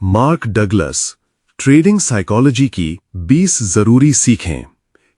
Mark Douglas, trading psychology की 20 जरूरी सीखें।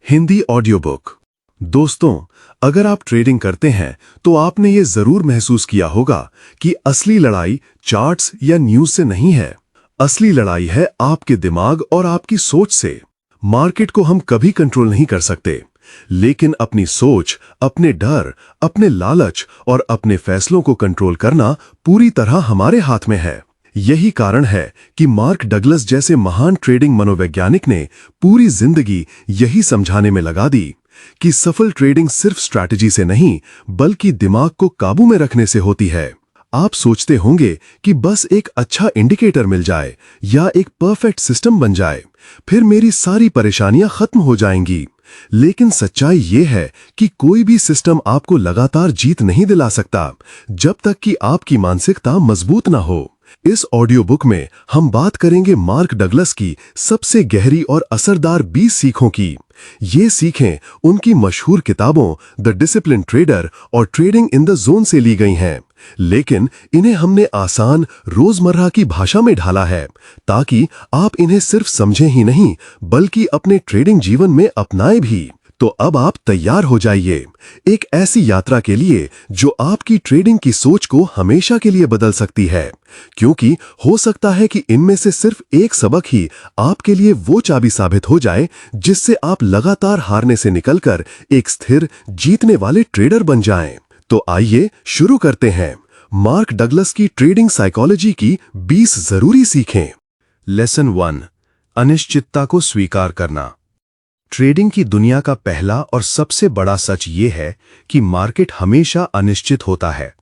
Hindi audio book. दोस्तों, अगर आप ट्रेडिंग करते हैं तो आपने ये जरूर महसूस किया होगा कि असली लड़ाई चार्ट्स या न्यूज से नहीं है। असली लड़ाई है आपके दिमाग और आपकी सोच से। मार्केट को हम कभी कंट्रोल नहीं कर सकते, लेकिन अपनी सोच, अपने डर, अपने लालच और अपने फैसलों को कंट्रोल करना पूरी तरह हमारे हाथ में है। यही कारण है कि मार्क डगलस जैसे महान ट्रेडिंग मनोवैज्ञानिक ने पूरी जिंदगी यही समझाने में लगा दी कि सफल ट्रेडिंग सिर्फ स्ट्रैटेजी से नहीं, बल्कि दिमाग को काबू में रखने से होती है। आप सोचते होंगे कि बस एक अच्छा इंडिकेटर मिल जाए या एक परफेक्ट सिस्टम बन जाए, फिर मेरी सारी परेशानियां खत्म हो जाएंगी। लेकिन सच्चाई ये है कि कोई भी सिस्टम आपको लगातार जीत नहीं दिला सकता जब तक कि आपकी मानसिकता मजबूत ना हो। इस ऑडियो बुक में हम बात करेंगे मार्क डगलस की सबसे गहरी और असरदार 20 सीखों की। ये सीखें उनकी मशहूर किताबों द डिसिप्लिन ट्रेडर और ट्रेडिंग इन द जोन से ली गई हैं, लेकिन इन्हें हमने आसान रोजमर्रा की भाषा में ढाला है ताकि आप इन्हें सिर्फ समझें ही नहीं, बल्कि अपने ट्रेडिंग जीवन में अपनाएं भी। तो अब आप तैयार हो जाइए एक ऐसी यात्रा के लिए जो आपकी ट्रेडिंग की सोच को हमेशा के लिए बदल सकती है, क्योंकि हो सकता है कि इनमें से सिर्फ एक सबक ही आपके लिए वो चाबी साबित हो जाए जिससे आप लगातार हारने से निकलकर एक स्थिर, जीतने वाले ट्रेडर बन जाएं। तो आइए शुरू करते हैं मार्क डगलस की ट्रेडिंग साइकोलॉजी की 20 जरूरी सीखें। लेसन 1, अनिश्चितता को स्वीकार करना। ट्रेडिंग की दुनिया का पहला और सबसे बड़ा सच ये है कि मार्केट हमेशा अनिश्चित होता है।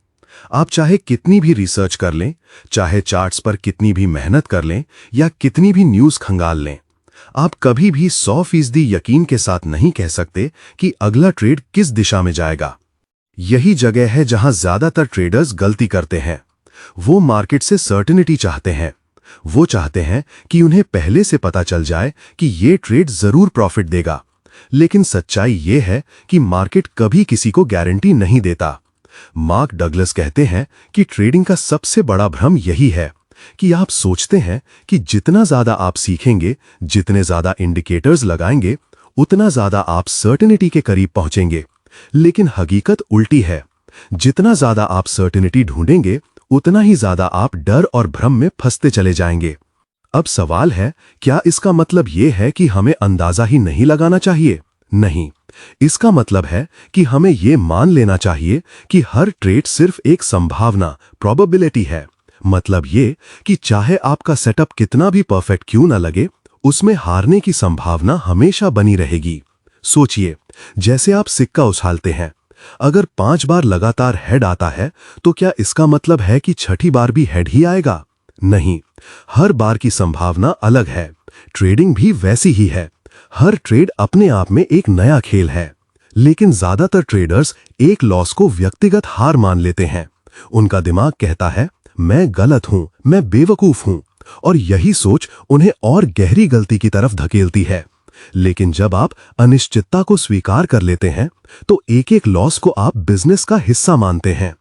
आप चाहे कितनी भी रिसर्च कर लें, चाहे चार्ट्स पर कितनी भी मेहनत कर लें या कितनी भी न्यूज़ खंगाल लें, आप कभी भी 100% यकीन के साथ नहीं कह सकते कि अगला ट्रेड किस दिशा में जाएगा। यही जगह है जहां ज्यादातर ट्रेडर्स गलती करते हैं। वो मार्केट से सर्टेनिटी चाहते हैं। वो चाहते हैं कि उन्हें पहले से पता चल जाए कि ये ट्रेड जरूर प्रॉफिट देगा, लेकिन सच्चाई ये है कि मार्केट कभी किसी को गारंटी नहीं देता। मार्क डगलस कहते हैं कि ट्रेडिंग का सबसे बड़ा भ्रम यही है कि आप सोचते हैं कि जितना ज्यादा आप सीखेंगे, जितने ज्यादा इंडिकेटर्स लगाएंगे, उतना ज्यादा आप सर्टेनिटी के करीब पहुंचेंगे। लेकिन हकीकत उल्टी है। जितना ज्यादा आप सर्टेनिटी ढूंढेंगे, उतना ही ज्यादा आप डर और भ्रम में फंसते चले जाएंगे। अब सवाल है, क्या इसका मतलब यह है कि हमें अंदाजा ही नहीं लगाना चाहिए? नहीं, इसका मतलब है कि हमें यह मान लेना चाहिए कि हर ट्रेड सिर्फ एक संभावना, प्रोबेबिलिटी है। मतलब ये कि चाहे आपका सेटअप कितना भी परफेक्ट क्यों ना लगे, उसमें हारने की संभावना हमेशा बनी रहेगी। सोचिए, जैसे आप सिक्का उछालते हैं, अगर 5 बार लगातार हेड आता है तो क्या इसका मतलब है कि छठी बार भी हेड ही आएगा? नहीं, हर बार की संभावना अलग है। ट्रेडिंग भी वैसी ही है। हर ट्रेड अपने आप में एक नया खेल है। लेकिन ज्यादातर ट्रेडर्स एक लॉस को व्यक्तिगत हार मान लेते हैं। उनका दिमाग कहता है, मैं गलत हूं, मैं बेवकूफ हूं, और यही सोच उन्हें और गहरी गलती की तरफ धकेलती है। लेकिन जब आप अनिश्चितता को स्वीकार कर लेते हैं तो एक एक लॉस को आप बिजनेस का हिस्सा मानते हैं।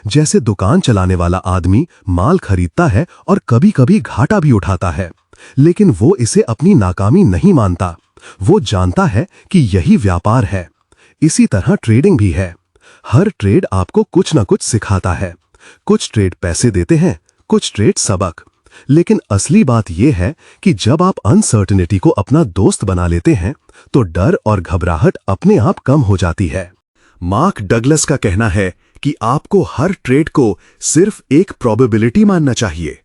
जैसे दुकान चलाने वाला आदमी माल खरीदता है और कभी-कभी घाटा भी उठाता है, लेकिन वो इसे अपनी नाकामी नहीं मानता। वो जानता है कि यही व्यापार है। इसी तरह ट्रेडिंग भी है। हर ट्रेड आपको कुछ न कुछ सिखाता है। कुछ ट्रेड पैसे देते हैं, कुछ ट्रेड सबक। लेकिन असली बात यह है कि जब आप अनसर्टेनिटी को अपना दोस्त बना लेते हैं तो डर और घबराहट अपने आप कम हो जाती है। मार्क डगलस का कहना है कि आपको हर ट्रेड को सिर्फ एक प्रोबेबिलिटी मानना चाहिए।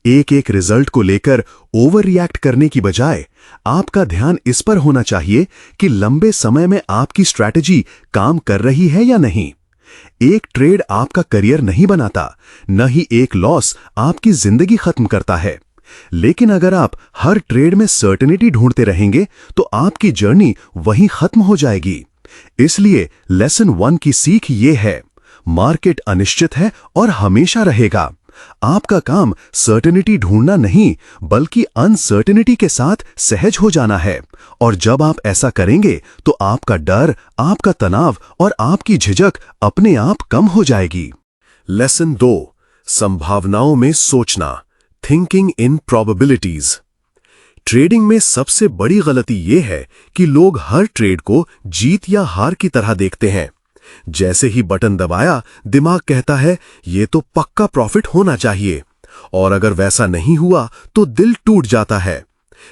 एक एक रिजल्ट को लेकर ओवर रिएक्ट करने की बजाय आपका ध्यान इस पर होना चाहिए कि लंबे समय में आपकी स्ट्रैटेजी काम कर रही है या नहीं। एक ट्रेड आपका करियर नहीं बनाता, न ही एक लॉस आपकी जिंदगी खत्म करता है। लेकिन अगर आप हर ट्रेड में सर्टेनिटी ढूंढते रहेंगे तो आपकी जर्नी वहीं खत्म हो जाएगी। इसलिए लेसन 1 की सीख ये है, मार्केट अनिश्चित है और हमेशा रहेगा। आपका काम सर्टेनिटी ढूंढना नहीं, बल्कि अनसर्टेनिटी के साथ सहज हो जाना है। और जब आप ऐसा करेंगे तो आपका डर, आपका तनाव और आपकी झिझक अपने आप कम हो जाएगी। लेसन 2, संभावनाओं में सोचना। Thinking in probabilities. ट्रेडिंग में सबसे बड़ी गलती यह है कि लोग हर ट्रेड को जीत या हार की तरह देखते हैं। जैसे ही बटन दबाया, दिमाग कहता है ये तो पक्का प्रॉफिट होना चाहिए, और अगर वैसा नहीं हुआ तो दिल टूट जाता है।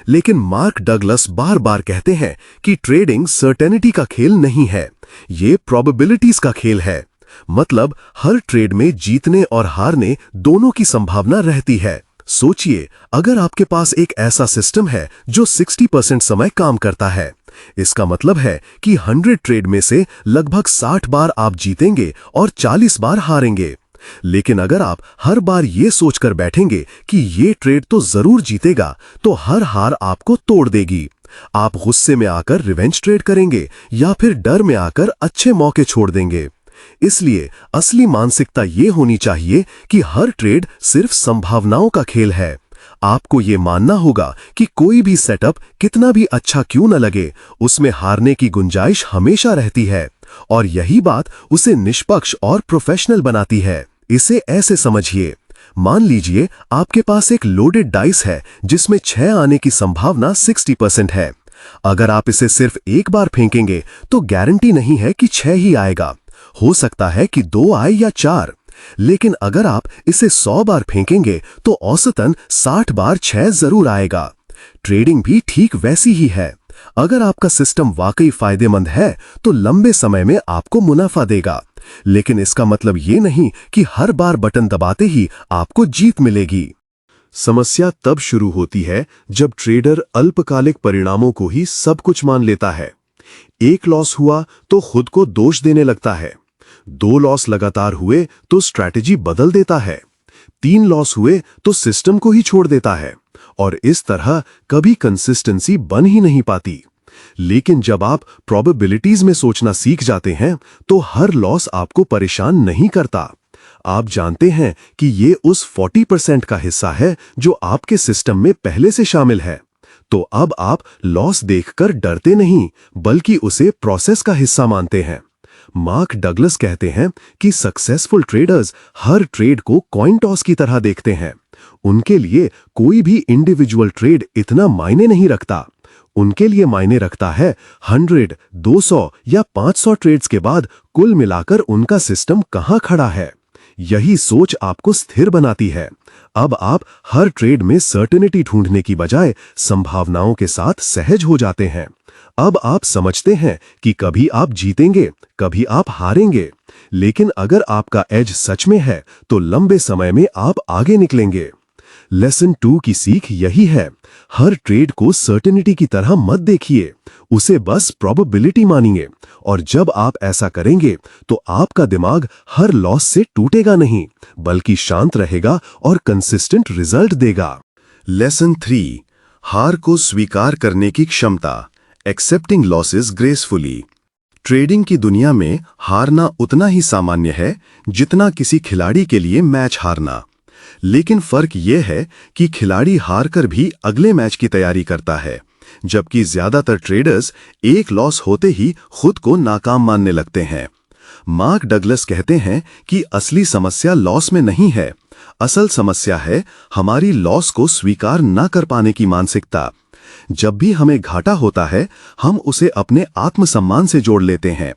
लेकिन मार्क डगलस बार बार कहते हैं कि ट्रेडिंग सर्टेनिटी का खेल नहीं है, ये प्रोबेबिलिटीज का खेल है। मतलब हर ट्रेड में जीतने और हारने दोनों की संभावना रहती है। सोचिए, अगर आपके पास एक ऐसा सिस्टम है जो 60% समय काम करता है, इसका मतलब है कि 100 ट्रेड में से लगभग 60 बार आप जीतेंगे और 40 बार हारेंगे। लेकिन अगर आप हर बार ये सोचकर बैठेंगे कि ये ट्रेड तो जरूर जीतेगा, तो हर हार आपको तोड़ देगी। आप गुस्से में आकर रिवेंज ट्रेड करेंगे या फिर डर में आकर अच्छे मौके छोड़ देंगे। इसलिए असली मानसिकता ये होनी चाहिए कि हर ट्रेड सिर्फ संभावनाओं का खेल है। आपको ये मानना होगा कि कोई भी सेटअप कितना भी अच्छा क्यों न लगे, उसमें हारने की गुंजाइश हमेशा रहती है, और यही बात उसे निष्पक्ष और प्रोफेशनल बनाती है। इसे ऐसे समझिए, मान लीजिए आपके पास एक लोडेड डाइस है जिसमें 6 आने की संभावना 60% है। अगर आप इसे सिर्फ एक बार फेंकेंगे तो गारंटी नहीं है कि 6 ही आएगा, हो सकता है कि 2 आए या 4। लेकिन अगर आप इसे 100 बार फेंकेंगे तो औसतन 60 बार 6 जरूर आएगा। ट्रेडिंग भी ठीक वैसी ही है। अगर आपका सिस्टम वाकई फायदेमंद है तो लंबे समय में आपको मुनाफा देगा, लेकिन इसका मतलब ये नहीं कि हर बार बटन दबाते ही आपको जीत मिलेगी। समस्या तब शुरू होती है जब ट्रेडर अल्पकालिक परिणामों को ही सब कुछ मान लेता है। एक लॉस हुआ तो खुद को दोष देने लगता है, 2 लॉस लगातार हुए तो स्ट्रैटेजी बदल देता है, 3 लॉस हुए तो सिस्टम को ही छोड़ देता है, और इस तरह कभी कंसिस्टेंसी बन ही नहीं पाती। लेकिन जब आप प्रोबेबिलिटीज में सोचना सीख जाते हैं तो हर लॉस आपको परेशान नहीं करता। आप जानते हैं कि ये उस 40% का हिस्सा है जो आपके सिस्टम में पहले से शामिल है। तो अब आप लॉस देखकर डरते नहीं, बल्कि उसे प्रोसेस का हिस्सा मानते हैं। मार्क डगलस कहते हैं कि सक्सेसफुल ट्रेडर्स हर ट्रेड को कॉइन टॉस की तरह देखते हैं। उनके लिए कोई भी इंडिविजुअल ट्रेड इतना मायने नहीं रखता। उनके लिए मायने रखता है 100, 200 या 500 ट्रेड्स के बाद कुल मिलाकर उनका सिस्टम कहां खड़ा है। यही सोच आपको स्थिर बनाती है। अब आप हर ट्रेड में सर्टेनिटी ढूंढने की बजाय संभावनाओं के साथ सहज हो जाते हैं। अब आप समझते हैं कि कभी आप जीतेंगे, कभी आप हारेंगे, लेकिन अगर आपका एज सच में है तो लंबे समय में आप आगे निकलेंगे। लेसन 2 की सीख यही है, हर ट्रेड को सर्टेनिटी की तरह मत देखिए, उसे बस प्रोबेबिलिटी मानिए, और जब आप ऐसा करेंगे तो आपका दिमाग हर लॉस से टूटेगा नहीं, बल्कि शांत रहेगा और कंसिस्टेंट रिजल्ट देगा। लेसन 3, हार को स्वीकार करने की क्षमता, एक्सेप्टिंग लॉसेस ग्रेसफुली। ट्रेडिंग की दुनिया में हारना उतना ही सामान्य है जितना किसी खिलाड़ी के लिए मैच हारना। लेकिन फर्क यह है कि खिलाड़ी हारकर भी अगले मैच की तैयारी करता है, जबकि ज्यादातर ट्रेडर्स एक लॉस होते ही खुद को नाकाम मानने लगते हैं। मार्क डगलस कहते हैं कि असली समस्या लॉस में नहीं है, असल समस्या है हमारी लॉस को स्वीकार न कर पाने की मानसिकता। जब भी हमें घाटा होता है, हम उसे अपने आत्मसम्मान से जोड़ लेते हैं।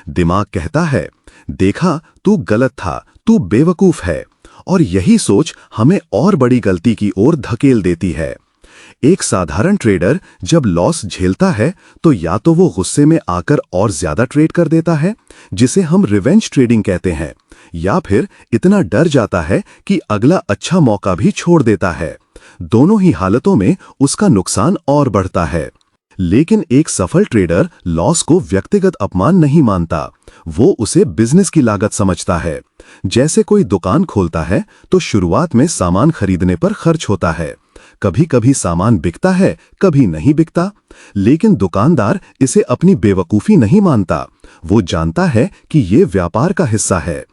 दिमाग कहता है, देखा तू गलत था, तू बेवकूफ है, और यही सोच हमें और बड़ी गलती की ओर धकेल देती है। एक साधारण ट्रेडर जब लॉस झेलता है तो या तो वो गुस्से में आकर और ज्यादा ट्रेड कर देता है, जिसे हम रिवेंज ट्रेडिंग कहते हैं, या फिर इतना डर जाता है कि अगला अच्छा मौका भी छोड़ देता है। दोनों ही हालतों में उसका नुकसान और बढ़ता है। लेकिन एक सफल ट्रेडर लॉस को व्यक्तिगत अपमान नहीं मानता, वो उसे बिजनेस की लागत समझता है। जैसे कोई दुकान खोलता है तो शुरुआत में सामान खरीदने पर खर्च होता है, कभी कभी सामान बिकता है, कभी नहीं बिकता, लेकिन दुकानदार इसे अपनी बेवकूफी नहीं मानता, वो जानता है कि ये व्यापार का हिस्सा है।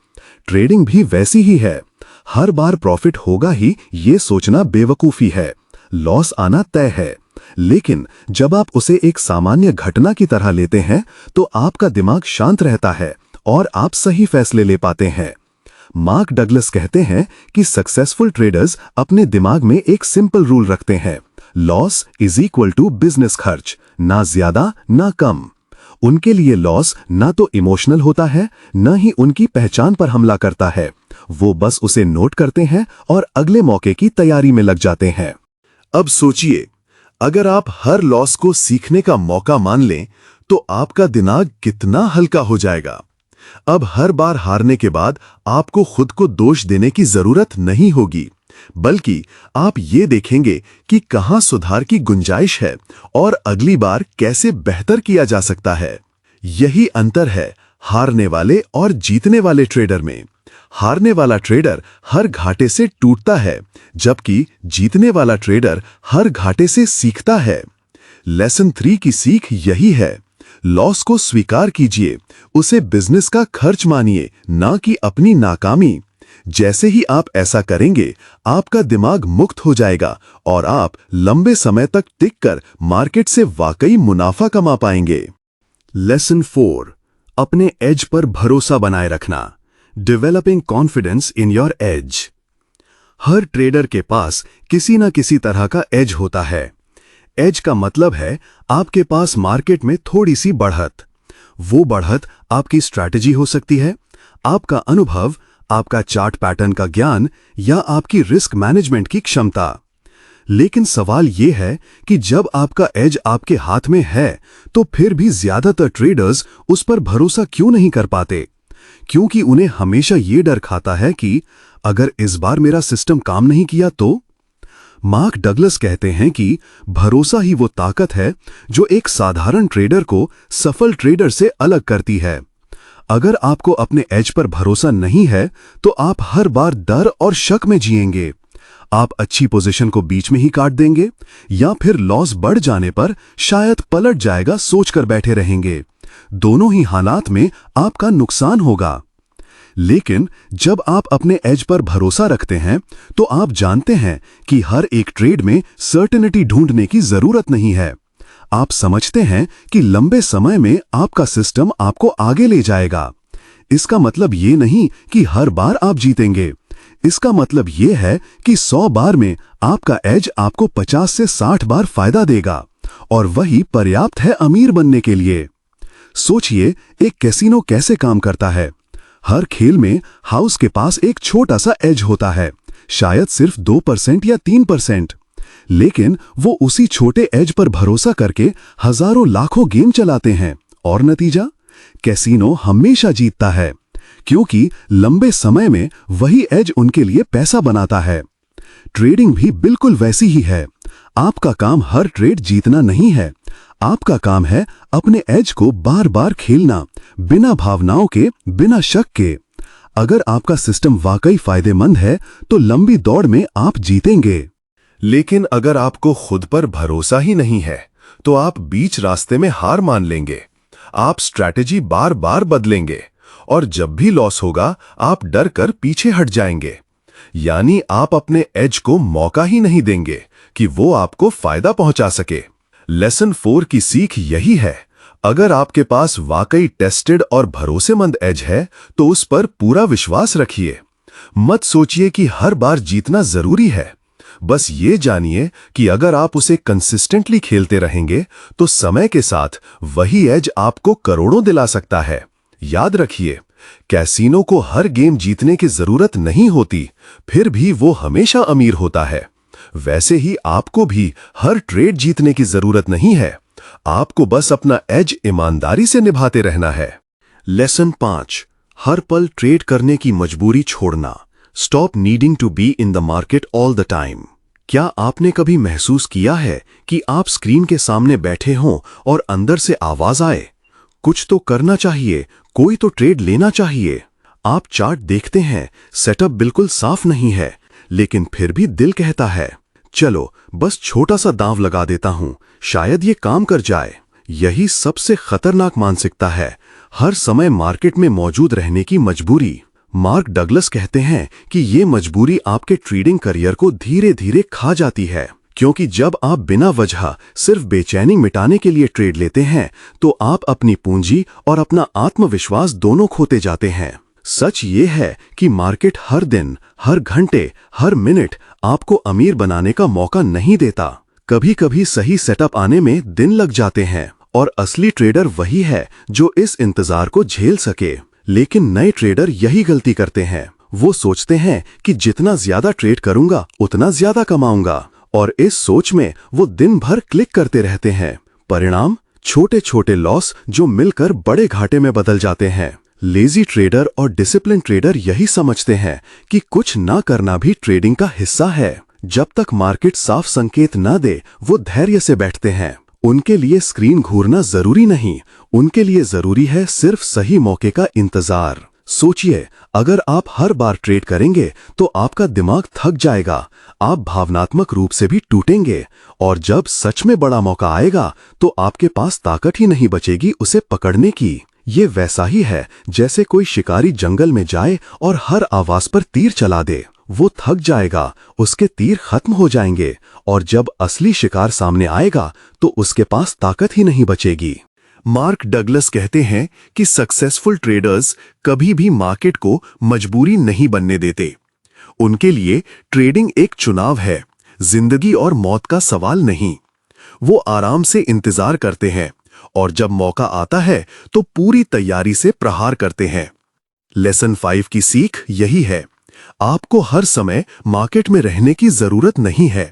ट्रेडिंग भी वैसी ही है, हर बार प्रॉफिट होगा ही ये सोचना बेवकूफी है, लॉस आना तय है। लेकिन जब आप उसे एक सामान्य घटना की तरह लेते हैं तो आपका दिमाग शांत रहता है और आप सही फैसले ले पाते हैं। मार्क डगलस कहते हैं कि सक्सेसफुल ट्रेडर्स अपने दिमाग में एक सिंपल रूल रखते हैं, loss is equal to business खर्च, ना ज्यादा ना कम। उनके लिए लॉस ना तो इमोशनल होता है, न ही उनकी पहचान पर हमला करता है। वो बस उसे नोट करते हैं और अगले मौके की तैयारी में लग जाते हैं। अब सोचिए, अगर आप हर लॉस को सीखने का मौका मान लें तो आपका दिमाग कितना हल्का हो जाएगा। अब हर बार हारने के बाद आपको खुद को दोष देने की जरूरत नहीं होगी, बल्कि आप ये देखेंगे कि कहां सुधार की गुंजाइश है और अगली बार कैसे बेहतर किया जा सकता है। यही अंतर है हारने वाले और जीतने वाले ट्रेडर में। हारने वाला ट्रेडर हर घाटे से टूटता है, जबकि जीतने वाला ट्रेडर हर घाटे से सीखता है। लेसन 3 की सीख यही है, लॉस को स्वीकार कीजिए, उसे बिजनेस का खर्च मानिए, ना कि अपनी नाकामी। जैसे ही आप ऐसा करेंगे, आपका दिमाग मुक्त हो जाएगा और आप लंबे समय तक टिककर मार्केट से वाकई मुनाफा कमा पाएंगे। लेसन 4, अपने एज पर भरोसा बनाए रखना। Developing confidence in your age. Her trader के पास किसी न किसी तरह का एज होता है। एज का मतलब है आपके पास मार्केट में थोड़ी सी बढ़त। वो बढ़त आपकी स्ट्रैटेजी हो सकती है, आपका अनुभव, आपका चार्ट पैटर्न का ज्ञान या आपकी रिस्क मैनेजमेंट की क्षमता। लेकिन सवाल यह है कि जब आपका एज आपके हाथ में है तो फिर भी ज्यादातर ट्रेडर्स उस पर भरोसा क्यों नहीं कर पाते? क्योंकि उन्हें हमेशा ये डर खाता है कि अगर इस बार मेरा सिस्टम काम नहीं किया तो। मार्क डगलस कहते हैं कि भरोसा ही वो ताकत है जो एक साधारण ट्रेडर को सफल ट्रेडर से अलग करती है। अगर आपको अपने एज पर भरोसा नहीं है तो आप हर बार डर और शक में जिएंगे। आप अच्छी पोजीशन को बीच में ही काट देंगे या फिर लॉस बढ़ जाने पर शायद पलट जाएगा सोचकर बैठे रहेंगे। दोनों ही हालात में आपका नुकसान होगा। लेकिन जब आप अपने एज पर भरोसा रखते हैं तो आप जानते हैं कि हर एक ट्रेड में सर्टेनिटी ढूंढने की जरूरत नहीं है। आप समझते हैं कि लंबे समय में आपका सिस्टम आपको आगे ले जाएगा। इसका मतलब ये नहीं कि हर बार आप जीतेंगे। इसका मतलब ये है कि 100 बार में आपका एज आपको 50 से 60 बार फायदा देगा, और वही पर्याप्त है अमीर बनने के लिए। सोचिए, एक कैसीनो कैसे काम करता है। हर खेल में हाउस के पास एक छोटा सा एज होता है, शायद सिर्फ 2% या 3%। लेकिन वो उसी छोटे एज पर भरोसा करके हजारों लाखों गेम चलाते हैं, और नतीजा, कैसीनो हमेशा जीतता है, क्योंकि लंबे समय में वही एज उनके लिए पैसा बनाता है। ट्रेडिंग भी बिल्कुल वैसी ही है। आपका काम हर ट्रेड जीतना नहीं है, आपका काम है अपने एज को बार बार खेलना, बिना भावनाओं के, बिना शक के। अगर आपका सिस्टम वाकई फायदेमंद है तो लंबी दौड़ में आप जीतेंगे। लेकिन अगर आपको खुद पर भरोसा ही नहीं है तो आप बीच रास्ते में हार मान लेंगे। आप स्ट्रैटेजी बार बार बदलेंगे और जब भी लॉस होगा आप डर कर पीछे हट जाएंगे। यानी आप अपने एज को मौका ही नहीं देंगे कि वो आपको फायदा पहुंचा सके। लेसन 4 की सीख यही है, अगर आपके पास वाकई टेस्टेड और भरोसेमंद एज है तो उस पर पूरा विश्वास रखिए। मत सोचिए कि हर बार जीतना जरूरी है। बस ये जानिए कि अगर आप उसे कंसिस्टेंटली खेलते रहेंगे तो समय के साथ वही एज आपको करोड़ों दिला सकता है। याद रखिए, कैसीनो को हर गेम जीतने की जरूरत नहीं होती, फिर भी वो हमेशा अमीर होता है। वैसे ही आपको भी हर ट्रेड जीतने की जरूरत नहीं है, आपको बस अपना एज ईमानदारी से निभाते रहना है। लेसन 5, हर पल ट्रेड करने की मजबूरी छोड़ना। Stop needing to be in the market all the time. क्या आपने कभी महसूस किया है कि आप स्क्रीन के सामने बैठे हों और अंदर से आवाज आए, कुछ तो करना चाहिए, कोई तो ट्रेड लेना चाहिए। आप चार्ट देखते हैं, सेटअप बिल्कुल साफ नहीं है, लेकिन फिर भी दिल कहता है, चलो बस छोटा सा दांव लगा देता हूं, शायद ये काम कर जाए। यही सबसे खतरनाक मानसिकता है, हर समय मार्केट में मौजूद रहने की मजबूरी। मार्क डगलस कहते हैं कि ये मजबूरी आपके ट्रेडिंग करियर को धीरे धीरे खा जाती है, क्योंकि जब आप बिना वजह सिर्फ बेचैनी मिटाने के लिए ट्रेड लेते हैं तो आप अपनी पूंजी और अपना आत्मविश्वास दोनों खोते जाते हैं। सच ये है कि मार्केट हर दिन, हर घंटे, हर मिनट आपको अमीर बनाने का मौका नहीं देता। कभी कभी सही सेटअप आने में दिन लग जाते हैं और असली ट्रेडर वही है जो इस इंतजार को झेल सके। लेकिन नए ट्रेडर यही गलती करते हैं। वो सोचते हैं कि जितना ज्यादा ट्रेड करूंगा उतना ज्यादा कमाऊंगा, और इस सोच में वो दिन भर क्लिक करते रहते हैं। परिणाम छोटे छोटे लॉस जो मिलकर बड़े घाटे में बदल जाते हैं। लेजी ट्रेडर और डिसिप्लिन ट्रेडर यही समझते हैं कि कुछ ना करना भी ट्रेडिंग का हिस्सा है। जब तक मार्केट साफ संकेत न दे वो धैर्य से बैठते हैं। उनके लिए स्क्रीन घूरना जरूरी नहीं, उनके लिए जरूरी है सिर्फ सही मौके का इंतजार। सोचिए, अगर आप हर बार ट्रेड करेंगे तो आपका दिमाग थक जाएगा, आप भावनात्मक रूप से भी टूटेंगे, और जब सच में बड़ा मौका आएगा तो आपके पास ताकत ही नहीं बचेगी उसे पकड़ने की। ये वैसा ही है जैसे कोई शिकारी जंगल में जाए और हर आवाज पर तीर चला दे। वो थक जाएगा, उसके तीर खत्म हो जाएंगे, और जब असली शिकार सामने आएगा तो उसके पास ताकत ही नहीं बचेगी। मार्क डगलस कहते हैं कि सक्सेसफुल ट्रेडर्स कभी भी मार्केट को मजबूरी नहीं बनने देते। उनके लिए ट्रेडिंग एक चुनाव है, जिंदगी और मौत का सवाल नहीं। वो आराम से इंतजार करते हैं और जब मौका आता है तो पूरी तैयारी से प्रहार करते हैं। लेसन 5 की सीख यही है, आपको हर समय मार्केट में रहने की जरूरत नहीं है।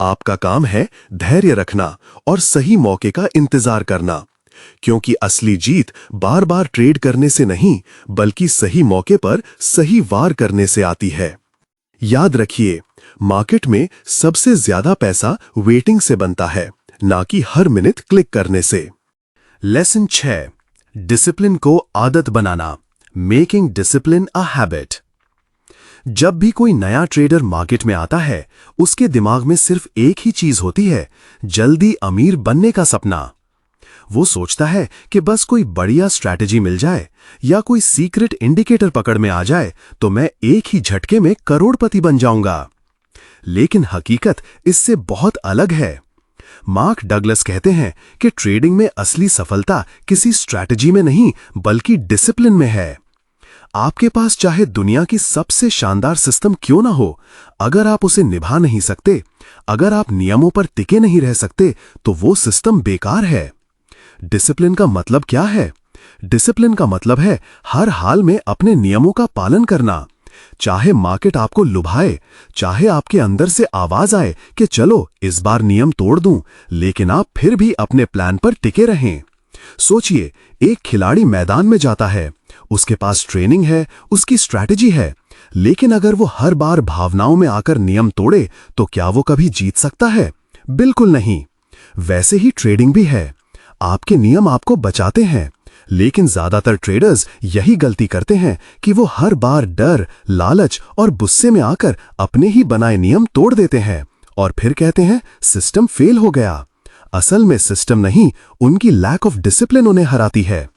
आपका काम है धैर्य रखना और सही मौके का इंतजार करना, क्योंकि असली जीत बार बार ट्रेड करने से नहीं बल्कि सही मौके पर सही वार करने से आती है। याद रखिए, मार्केट में सबसे ज्यादा पैसा वेटिंग से बनता है, ना कि हर मिनट क्लिक करने से। लेसन 6, डिसिप्लिन को आदत बनाना, मेकिंग डिसिप्लिन अ हैबिट। जब भी कोई नया ट्रेडर मार्केट में आता है उसके दिमाग में सिर्फ एक ही चीज होती है, जल्दी अमीर बनने का सपना। वो सोचता है कि बस कोई बढ़िया स्ट्रैटेजी मिल जाए या कोई सीक्रेट इंडिकेटर पकड़ में आ जाए तो मैं एक ही झटके में करोड़पति बन जाऊंगा। लेकिन हकीकत इससे बहुत अलग है। मार्क डगलस कहते हैं कि ट्रेडिंग में असली सफलता किसी स्ट्रैटेजी में नहीं बल्कि डिसिप्लिन में है। आपके पास चाहे दुनिया की सबसे शानदार सिस्टम क्यों ना हो, अगर आप उसे निभा नहीं सकते, अगर आप नियमों पर टिके नहीं रह सकते, तो वो सिस्टम बेकार है। डिसिप्लिन का मतलब क्या है? डिसिप्लिन का मतलब है हर हाल में अपने नियमों का पालन करना। चाहे मार्केट आपको लुभाए, चाहे आपके अंदर से आवाज आए कि चलो इस बार नियम तोड़ दूं, लेकिन आप फिर भी अपने प्लान पर टिके रहें। सोचिए, एक खिलाड़ी मैदान में जाता है, उसके पास ट्रेनिंग है, उसकी स्ट्रैटेजी है, लेकिन अगर वो हर बार भावनाओं में आकर नियम तोड़े तो क्या वो कभी जीत सकता है? बिल्कुल नहीं। वैसे ही ट्रेडिंग भी है, आपके नियम आपको बचाते हैं, लेकिन ज्यादातर ट्रेडर्स यही गलती करते हैं कि वो हर बार डर, लालच और गुस्से में आकर अपने ही बनाए नियम तोड़ देते हैं और फिर कहते हैं सिस्टम फेल हो गया। असल में सिस्टम नहीं, उनकी लैक ऑफ डिसिप्लिन उन्हें हराती है।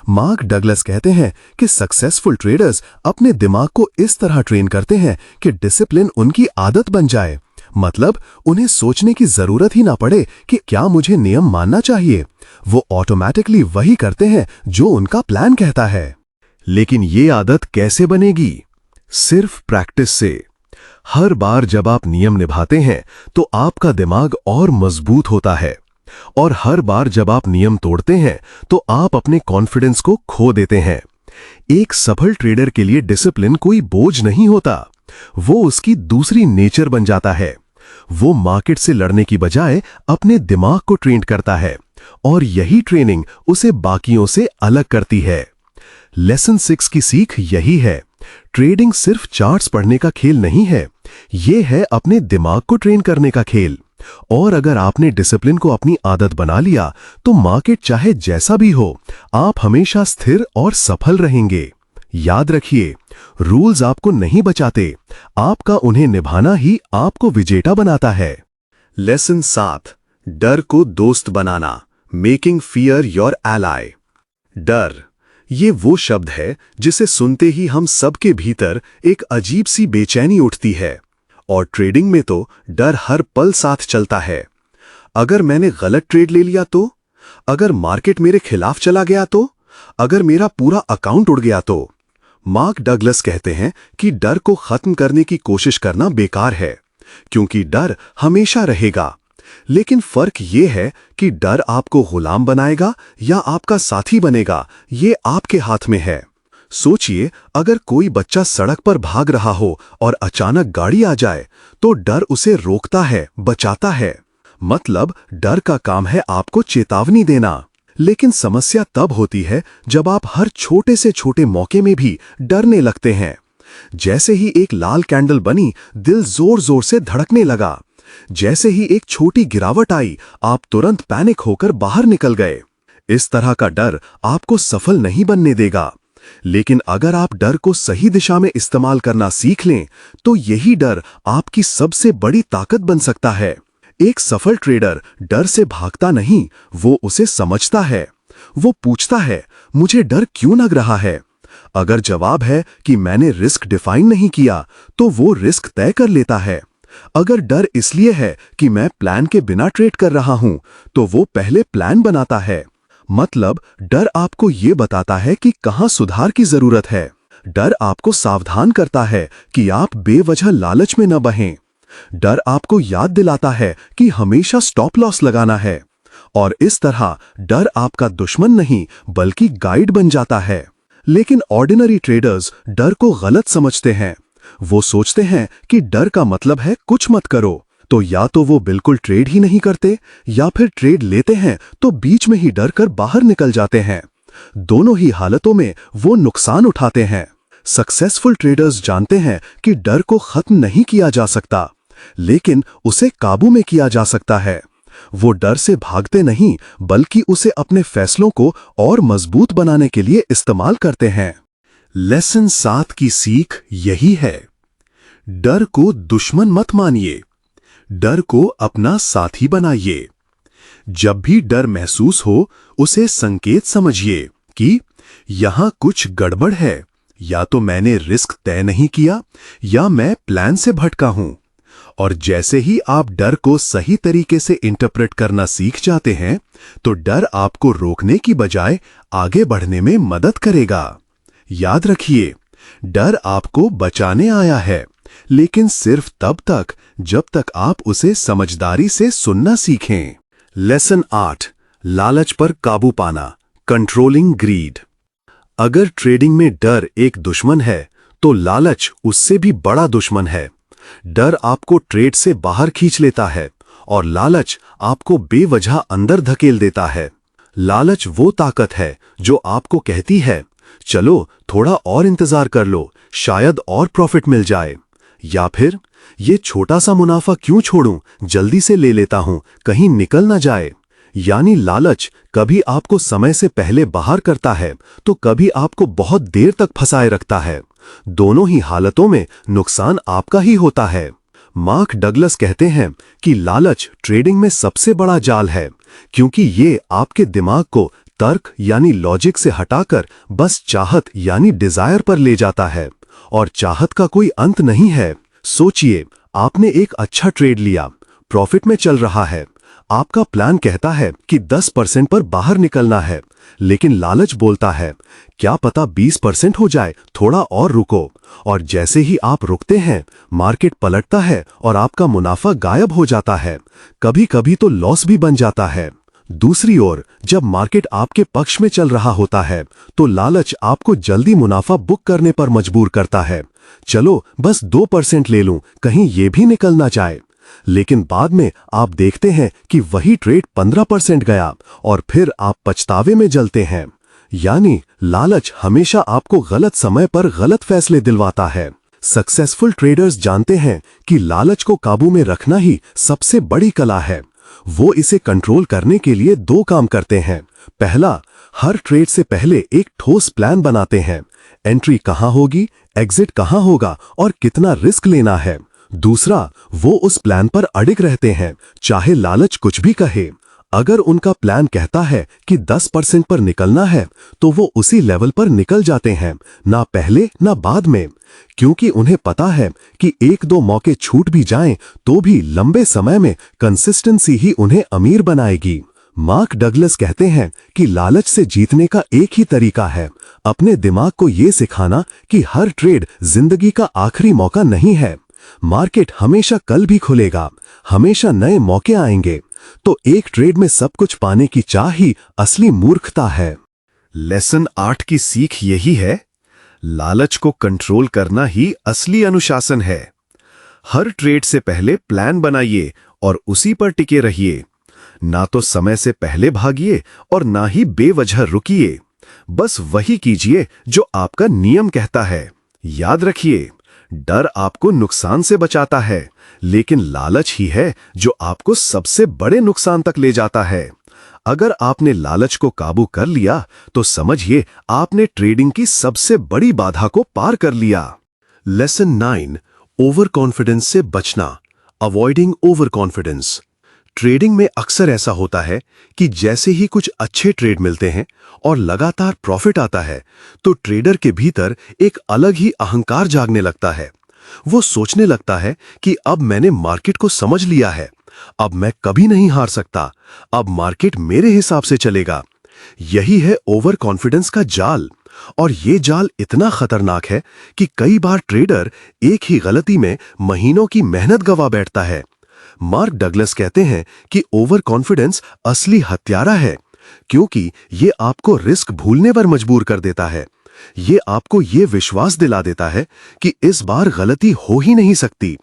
मार्क डगलस कहते हैं कि सक्सेसफुल ट्रेडर्स अपने दिमाग को इस तरह ट्रेन करते हैं कि डिसिप्लिन उनकी आदत बन जाए। मतलब उन्हें सोचने की जरूरत ही ना पड़े कि क्या मुझे नियम मानना चाहिए, वो ऑटोमेटिकली वही करते हैं जो उनका प्लान कहता है। लेकिन ये आदत कैसे बनेगी? सिर्फ प्रैक्टिस से। हर बार जब आप नियम निभाते हैं तो आपका दिमाग और मजबूत होता है, और हर बार जब आप नियम तोड़ते हैं तो आप अपने कॉन्फिडेंस को खो देते हैं। एक सफल ट्रेडर के लिए डिसिप्लिन कोई बोझ नहीं होता, वो उसकी दूसरी नेचर बन जाता है। वो मार्केट से लड़ने की बजाय अपने दिमाग को ट्रेन करता है, और यही ट्रेनिंग उसे बाकियों से अलग करती है। लेसन 6 की सीख यही है, ट्रेडिंग सिर्फ चार्ट्स पढ़ने का खेल नहीं है, ये है अपने दिमाग को ट्रेन करने का खेल। और अगर आपने डिसिप्लिन को अपनी आदत बना लिया तो मार्केट चाहे जैसा भी हो, आप हमेशा स्थिर और सफल रहेंगे। याद रखिए, रूल्स आपको नहीं बचाते, आपका उन्हें निभाना ही आपको विजेता बनाता है। लेसन 7, डर को दोस्त बनाना, मेकिंग फियर योर एलाय। डर, ये वो शब्द है जिसे सुनते ही हम सबके भीतर एक अजीब सी बेचैनी उठती है, और ट्रेडिंग में तो डर हर पल साथ चलता है। अगर मैंने गलत ट्रेड ले लिया तो, अगर मार्केट मेरे खिलाफ चला गया तो, अगर मेरा पूरा अकाउंट उड़ गया तो। मार्क डगलस कहते हैं कि डर को खत्म करने की कोशिश करना बेकार है, क्योंकि डर हमेशा रहेगा। लेकिन फर्क ये है कि डर आपको गुलाम बनाएगा या आपका साथी बनेगा, ये आपके हाथ में है। सोचिए, अगर कोई बच्चा सड़क पर भाग रहा हो और अचानक गाड़ी आ जाए, तो डर उसे रोकता है, बचाता है। मतलब डर का काम है आपको चेतावनी देना। लेकिन समस्या तब होती है जब आप हर छोटे से छोटे मौके में भी डरने लगते हैं। जैसे ही एक लाल कैंडल बनी, दिल जोर जोर से धड़कने लगा। जैसे ही एक छोटी गिरावट आई, आप तुरंत पैनिक होकर बाहर निकल गए। इस तरह का डर आपको सफल नहीं बनने देगा। लेकिन अगर आप डर को सही दिशा में इस्तेमाल करना सीख लें, तो यही डर आपकी सबसे बड़ी ताकत बन सकता है। एक सफल ट्रेडर डर से भागता नहीं, वो उसे समझता है। वो पूछता है, मुझे डर क्यों लग रहा है? अगर जवाब है कि मैंने रिस्क डिफाइन नहीं किया, तो वो रिस्क तय कर लेता है। अगर डर इसलिए है कि मैं प्लान के बिना ट्रेड कर रहा हूं, तो वो पहले प्लान बनाता है। मतलब डर आपको ये बताता है कि कहां सुधार की जरूरत है। डर आपको सावधान करता है कि आप बेवजह लालच में न बहें। डर आपको याद दिलाता है कि हमेशा स्टॉप लॉस लगाना है। और इस तरह डर आपका दुश्मन नहीं, बल्कि गाइड बन जाता है। लेकिन ऑर्डिनरी ट्रेडर्स डर को गलत समझते हैं। वो सोचते हैं कि डर का मतलब है कुछ मत करो। तो या तो वो बिल्कुल ट्रेड ही नहीं करते, या फिर ट्रेड लेते हैं तो बीच में ही डर कर बाहर निकल जाते हैं। दोनों ही हालतों में वो नुकसान उठाते हैं। सक्सेसफुल ट्रेडर्स जानते हैं कि डर को खत्म नहीं किया जा सकता, लेकिन उसे काबू में किया जा सकता है। वो डर से भागते नहीं, बल्कि उसे अपने फैसलों को और मजबूत बनाने के लिए इस्तेमाल करते हैं। लेसन 7 की सीख यही है, डर को दुश्मन मत मानिए, डर को अपना साथी बनाइए। जब भी डर महसूस हो, उसे संकेत समझिए कि यहां कुछ गड़बड़ है। या तो मैंने रिस्क तय नहीं किया, या मैं प्लान से भटका हूं। और जैसे ही आप डर को सही तरीके से इंटरप्रेट करना सीख जाते हैं, तो डर आपको रोकने की बजाय आगे बढ़ने में मदद करेगा। याद रखिए, डर आपको बचाने आया है, लेकिन सिर्फ तब तक जब तक आप उसे समझदारी से सुनना सीखें। लेसन 8, लालच पर काबू पाना, कंट्रोलिंग ग्रीड। अगर ट्रेडिंग में डर एक दुश्मन है, तो लालच उससे भी बड़ा दुश्मन है। डर आपको ट्रेड से बाहर खींच लेता है, और लालच आपको बेवजह अंदर धकेल देता है। लालच वो ताकत है जो आपको कहती है, चलो थोड़ा और इंतजार कर लो, शायद और प्रॉफिट मिल जाए। या फिर ये छोटा सा मुनाफा क्यों छोड़ूं, जल्दी से ले लेता हूं, कहीं निकल ना जाए। यानी लालच कभी आपको समय से पहले बाहर करता है, तो कभी आपको बहुत देर तक फंसाए रखता है। दोनों ही हालतों में नुकसान आपका ही होता है। मार्क डगलस कहते हैं कि लालच ट्रेडिंग में सबसे बड़ा जाल है, क्योंकि ये आपके दिमाग को तर्क यानी लॉजिक से हटाकर बस चाहत यानी डिजायर पर ले जाता है। और चाहत का कोई अंत नहीं है। सोचिए, आपने एक अच्छा ट्रेड लिया, प्रॉफिट में चल रहा है। आपका प्लान कहता है कि 10% पर बाहर निकलना है, लेकिन लालच बोलता है, क्या पता 20% हो जाए, थोड़ा और रुको। और जैसे ही आप रुकते हैं, मार्केट पलटता है और आपका मुनाफा गायब हो जाता है। कभी कभी तो लॉस भी बन जाता है। दूसरी ओर, जब मार्केट आपके पक्ष में चल रहा होता है, तो लालच आपको जल्दी मुनाफा बुक करने पर मजबूर करता है। चलो बस 2% ले लूं, कहीं ये भी निकल ना जाए। लेकिन बाद में आप देखते हैं कि वही ट्रेड 15% गया, और फिर आप पछतावे में जलते हैं। यानी लालच हमेशा आपको गलत समय पर गलत फैसले दिलवाता है। सक्सेसफुल ट्रेडर्स जानते हैं कि लालच को काबू में रखना ही सबसे बड़ी कला है। वो इसे कंट्रोल करने के लिए 2 काम करते हैं। पहला, हर ट्रेड से पहले एक ठोस प्लान बनाते हैं। एंट्री कहां होगी, एग्जिट कहां होगा और कितना रिस्क लेना है। दूसरा, वो उस प्लान पर अडिग रहते हैं, चाहे लालच कुछ भी कहे। अगर उनका प्लान कहता है कि 10% पर निकलना है, तो वो उसी लेवल पर निकल जाते हैं, ना पहले ना बाद में। क्योंकि उन्हें पता है कि 1-2 मौके छूट भी जाएं, तो भी लंबे समय में कंसिस्टेंसी ही उन्हें अमीर बनाएगी। मार्क डगलस कहते हैं कि लालच से जीतने का एक ही तरीका है, अपने दिमाग को ये सिखाना कि हर ट्रेड जिंदगी का आखिरी मौका नहीं है। मार्केट हमेशा कल भी खुलेगा, हमेशा नए मौके आएंगे। तो एक ट्रेड में सब कुछ पाने की चाह ही असली मूर्खता है। लेसन 8 की सीख यही है, लालच को कंट्रोल करना ही असली अनुशासन है। हर ट्रेड से पहले प्लान बनाइए और उसी पर टिके रहिए। ना तो समय से पहले भागिए और ना ही बेवजह रुकिए। बस वही कीजिए जो आपका नियम कहता है। याद रखिए, डर आपको नुकसान से बचाता है, लेकिन लालच ही है जो आपको सबसे बड़े नुकसान तक ले जाता है। अगर आपने लालच को काबू कर लिया तो समझिए आपने ट्रेडिंग की सबसे बड़ी बाधा को पार कर लिया। लेसन 9, ओवर कॉन्फिडेंस से बचना, अवॉइडिंग ओवर कॉन्फिडेंस। ट्रेडिंग में अक्सर ऐसा होता है कि जैसे ही कुछ अच्छे ट्रेड मिलते हैं और लगातार प्रॉफिट आता है तो ट्रेडर के भीतर एक अलग ही अहंकार जागने लगता है। वो सोचने लगता है कि अब मैंने मार्केट को समझ लिया है, अब मैं कभी नहीं हार सकता, अब मार्केट मेरे हिसाब से चलेगा। यही है ओवर कॉन्फिडेंस का जाल। और ये जाल इतना खतरनाक है कि कई बार ट्रेडर एक ही गलती में महीनों की मेहनत गंवा बैठता है। मार्क डगलस कहते हैं कि ओवर कॉन्फिडेंस असली हत्यारा है, क्योंकि ये आपको रिस्क भूलने पर मजबूर कर देता है। ये आपको ये विश्वास दिला देता है कि इस बार गलती हो ही नहीं सकती।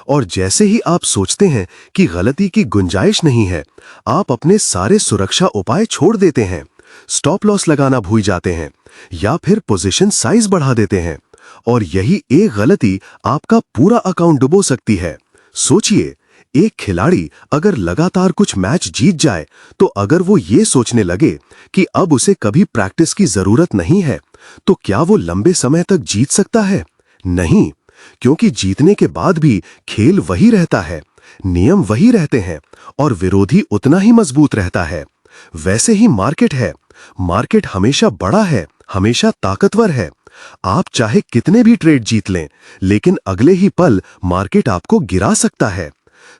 और जैसे ही आप सोचते हैं कि गलती की गुंजाइश नहीं है, आप अपने सारे सुरक्षा उपाय छोड़ देते हैं, स्टॉप लॉस लगाना भूल जाते हैं या फिर पोजीशन साइज बढ़ा देते हैं। और यही एक गलती आपका पूरा अकाउंट डुबो सकती है। सोचिए, एक खिलाड़ी अगर लगातार कुछ मैच जीत जाए तो अगर वो ये सोचने लगे कि अब उसे कभी प्रैक्टिस की जरूरत नहीं है, तो क्या वो लंबे समय तक जीत सकता है? नहीं, क्योंकि जीतने के बाद भी खेल वही रहता है, नियम वही रहते हैं और विरोधी उतना ही मजबूत रहता है। वैसे ही मार्केट है। मार्केट हमेशा बड़ा है, हमेशा ताकतवर है। आप चाहे कितने भी ट्रेड जीत लें, लेकिन अगले ही पल मार्केट आपको गिरा सकता है।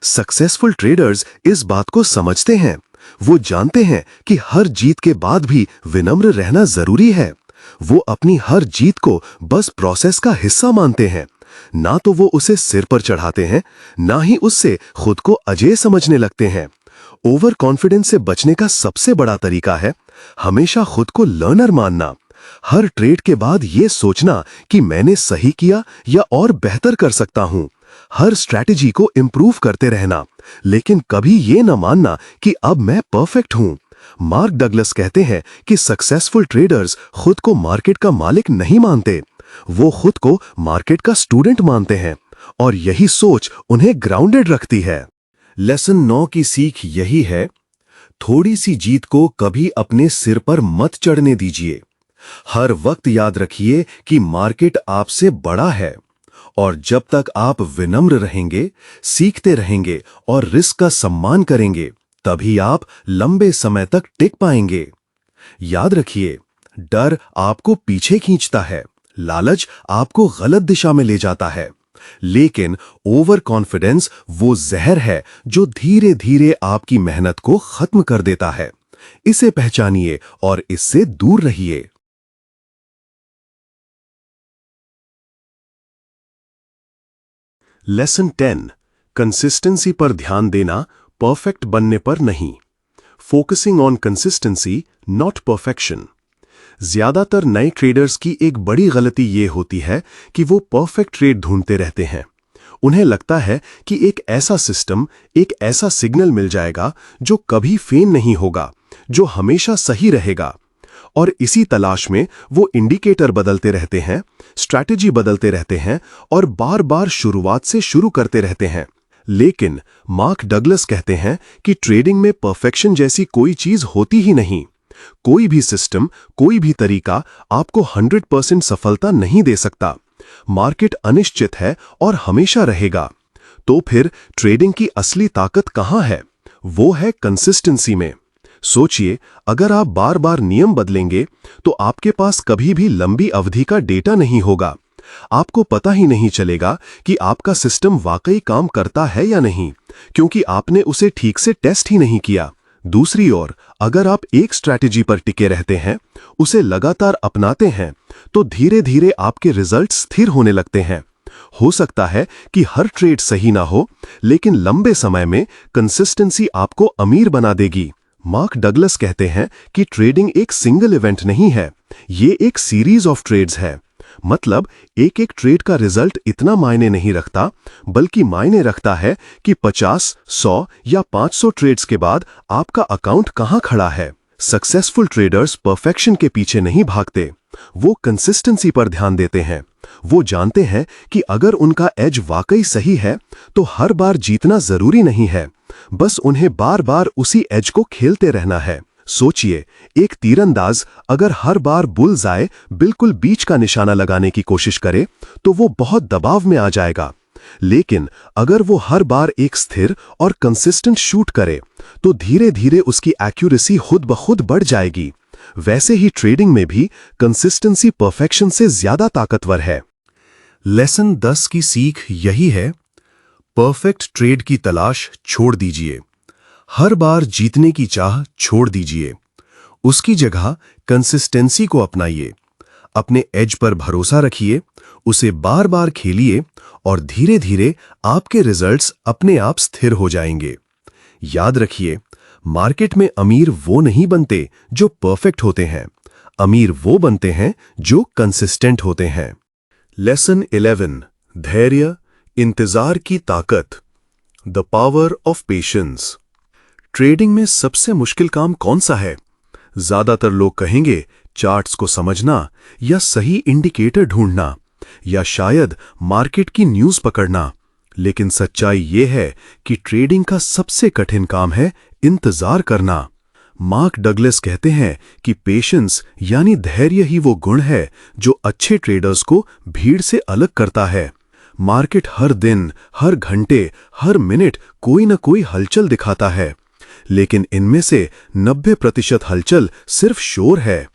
सक्सेसफुल ट्रेडर्स इस बात को समझते हैं। वो जानते हैं कि हर जीत के बाद भी विनम्र रहना जरूरी है। वो अपनी हर जीत को बस प्रोसेस का हिस्सा मानते हैं, ना तो वो उसे सिर पर चढ़ाते हैं, ना ही उससे खुद को अजेय समझने लगते हैं। ओवर कॉन्फिडेंस से बचने का सबसे बड़ा तरीका है हमेशा खुद को लर्नर मानना। हर ट्रेड के बाद ये सोचना कि मैंने सही किया या और बेहतर कर सकता हूं। हर स्ट्रैटेजी को इंप्रूव करते रहना, लेकिन कभी ये न मानना कि अब मैं परफेक्ट हूं। मार्क डगलस कहते हैं कि सक्सेसफुल ट्रेडर्स खुद को मार्केट का मालिक नहीं मानते, वो खुद को मार्केट का स्टूडेंट मानते हैं, और यही सोच उन्हें ग्राउंडेड रखती है। लेसन 9 की सीख यही है, थोड़ी सी जीत को कभी अपने सिर पर मत चढ़ने दीजिए। हर वक्त याद रखिए कि मार्केट आपसे बड़ा है, और जब तक आप विनम्र रहेंगे, सीखते रहेंगे और रिस्क का सम्मान करेंगे, तभी आप लंबे समय तक टिक पाएंगे। याद रखिए, डर आपको पीछे खींचता है, लालच आपको गलत दिशा में ले जाता है, लेकिन ओवर कॉन्फिडेंस वो जहर है जो धीरे धीरे आपकी मेहनत को खत्म कर देता है। इसे पहचानिए और इससे दूर रहिए। लेसन 10, कंसिस्टेंसी पर ध्यान देना, परफेक्ट बनने पर नहीं। Focusing on consistency, not perfection. ज्यादातर नए ट्रेडर्स की एक बड़ी गलती ये होती है कि वो परफेक्ट ट्रेड ढूंढते रहते हैं। उन्हें लगता है कि एक ऐसा सिस्टम, एक ऐसा सिग्नल मिल जाएगा जो कभी फेल नहीं होगा, जो हमेशा सही रहेगा। और इसी तलाश में वो इंडिकेटर बदलते रहते हैं, स्ट्रैटेजी बदलते रहते हैं और बार बार शुरुआत से शुरू करते रहते हैं। लेकिन मार्क डगलस कहते हैं कि ट्रेडिंग में परफेक्शन जैसी कोई चीज होती ही नहीं। कोई भी सिस्टम, कोई भी तरीका आपको 100% सफलता नहीं दे सकता। मार्केट अनिश्चित है और हमेशा रहेगा। तो फिर ट्रेडिंग की असली ताकत कहां है? वो है कंसिस्टेंसी में। सोचिए, अगर आप बार बार नियम बदलेंगे तो आपके पास कभी भी लंबी अवधि का डेटा नहीं होगा। आपको पता ही नहीं चलेगा कि आपका सिस्टम वाकई काम करता है या नहीं, क्योंकि आपने उसे ठीक से टेस्ट ही नहीं किया। दूसरी ओर अगर आप एक स्ट्रैटेजी पर टिके रहते हैं, उसे लगातार अपनाते हैं, तो धीरे धीरे आपके रिजल्ट स्थिर होने लगते हैं। हो सकता है कि हर ट्रेड सही ना हो, लेकिन लंबे समय में कंसिस्टेंसी आपको अमीर बना देगी। मार्क डगलस कहते हैं कि ट्रेडिंग एक सिंगल इवेंट नहीं है, ये एक सीरीज ऑफ ट्रेड्स है। मतलब एक एक ट्रेड का रिजल्ट इतना मायने नहीं रखता, बल्कि मायने रखता है कि 50, 100 या 500 ट्रेड्स के बाद आपका अकाउंट कहां खड़ा है। सक्सेसफुल ट्रेडर्स परफेक्शन के पीछे नहीं भागते, वो कंसिस्टेंसी पर ध्यान देते हैं। वो जानते हैं कि अगर उनका एज वाकई सही है, तो हर बार जीतना जरूरी नहीं है, बस उन्हें बार बार उसी एज को खेलते रहना है। सोचिए, एक तीरंदाज अगर हर बार बुल्सआई बिल्कुल बीच का निशाना लगाने की कोशिश करे, तो वो बहुत दबाव में आ जाएगा। लेकिन अगर वो हर बार एक स्थिर और कंसिस्टेंट शूट करे, तो धीरे धीरे उसकी एक्यूरेसी खुद ब खुद बढ़ जाएगी। वैसे ही ट्रेडिंग में भी कंसिस्टेंसी परफेक्शन से ज्यादा ताकतवर है। लेसन 10 की सीख यही है, परफेक्ट ट्रेड की तलाश छोड़ दीजिए। हर बार जीतने की चाह छोड़ दीजिए। उसकी जगह कंसिस्टेंसी को अपनाइए। अपने एज पर भरोसा रखिए, उसे बार बार खेलिए और धीरे धीरे आपके रिजल्ट्स अपने आप स्थिर हो जाएंगे। याद रखिए, मार्केट में अमीर वो नहीं बनते जो परफेक्ट होते हैं, अमीर वो बनते हैं जो कंसिस्टेंट होते हैं। लेसन 11, धैर्य, इंतजार की ताकत, the power of patience. Trading में सबसे मुश्किल काम कौन सा है? ज्यादातर लोग कहेंगे चार्ट्स को समझना, या सही इंडिकेटर ढूंढना, या शायद मार्केट की न्यूज़ पकड़ना। लेकिन सच्चाई ये है कि ट्रेडिंग का सबसे कठिन काम है इंतजार करना। मार्क डगलस कहते हैं कि पेशेंस यानी धैर्य ही वो गुण है जो अच्छे ट्रेडर्स को भीड़ से अलग करता है। मार्केट हर दिन, हर घंटे, हर मिनट कोई न कोई हलचल दिखाता है, लेकिन इनमें से 90% हलचल सिर्फ शोर है।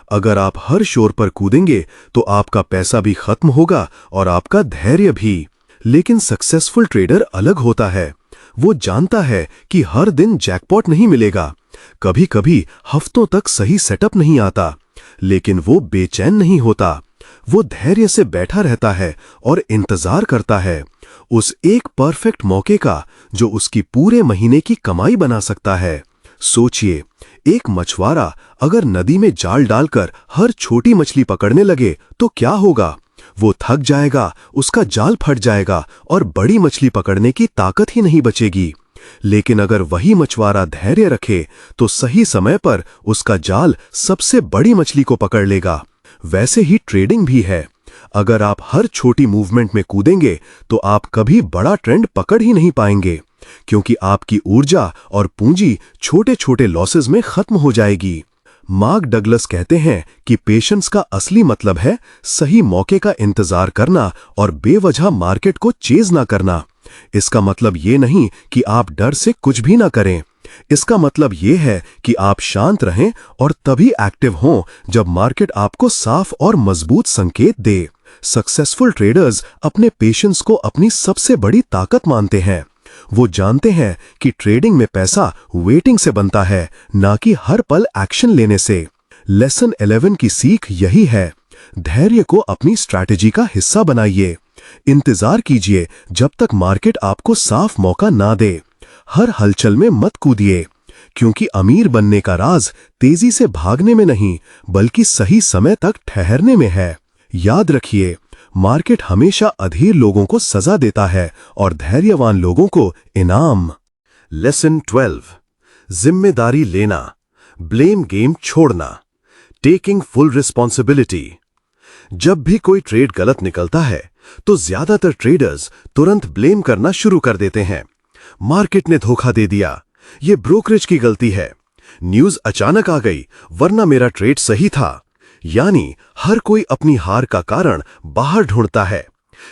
अगर आप हर शोर पर कूदेंगे तो आपका पैसा भी खत्म होगा और आपका धैर्य भी। लेकिन सक्सेसफुल ट्रेडर अलग होता है। वो जानता है कि हर दिन जैकपॉट नहीं मिलेगा, कभी कभी हफ्तों तक सही सेटअप नहीं आता, लेकिन वो बेचैन नहीं होता। वो धैर्य से बैठा रहता है और इंतजार करता है उस एक परफेक्ट मौके का जो उसकी पूरे महीने की कमाई बना सकता है। सोचिए, एक मछुआरा अगर नदी में जाल डालकर हर छोटी मछली पकड़ने लगे तो क्या होगा? वो थक जाएगा, उसका जाल फट जाएगा और बड़ी मछली पकड़ने की ताकत ही नहीं बचेगी। लेकिन अगर वही मछुआरा धैर्य रखे तो सही समय पर उसका जाल सबसे बड़ी मछली को पकड़ लेगा। वैसे ही ट्रेडिंग भी है। अगर आप हर छोटी मूवमेंट में कूदेंगे तो आप कभी बड़ा ट्रेंड पकड़ ही नहीं पाएंगे, क्योंकि आपकी ऊर्जा और पूंजी छोटे छोटे लॉसेस में खत्म हो जाएगी। मार्क डगलस कहते हैं कि पेशेंस का असली मतलब है सही मौके का इंतजार करना और बेवजह मार्केट को चेज ना करना। इसका मतलब ये नहीं कि आप डर से कुछ भी ना करें। इसका मतलब ये है कि आप शांत रहें और तभी एक्टिव हों जब मार्केट आपको साफ और मजबूत संकेत दे। सक्सेसफुल ट्रेडर्स अपने पेशेंस को अपनी सबसे बड़ी ताकत मानते हैं। वो जानते हैं कि ट्रेडिंग में पैसा वेटिंग से बनता है, ना कि हर पल एक्शन लेने से। लेसन 11 की सीख यही है, धैर्य को अपनी स्ट्रैटेजी का हिस्सा बनाइए। इंतजार कीजिए जब तक मार्केट आपको साफ मौका ना दे। हर हलचल में मत कूदिए, क्योंकि अमीर बनने का राज तेजी से भागने में नहीं, बल्कि सही समय तक ठहरने में है। याद रखिए, मार्केट हमेशा अधीर लोगों को सजा देता है और धैर्यवान लोगों को इनाम। लेसन 12, जिम्मेदारी लेना, ब्लेम गेम छोड़ना, टेकिंग फुल रिस्पॉन्सिबिलिटी। जब भी कोई ट्रेड गलत निकलता है तो ज्यादातर ट्रेडर्स तुरंत ब्लेम करना शुरू कर देते हैं। मार्केट ने धोखा दे दिया, ये ब्रोकरेज की गलती है, न्यूज अचानक आ गई वरना मेरा ट्रेड सही था। यानी हर कोई अपनी हार का कारण बाहर ढूंढता है।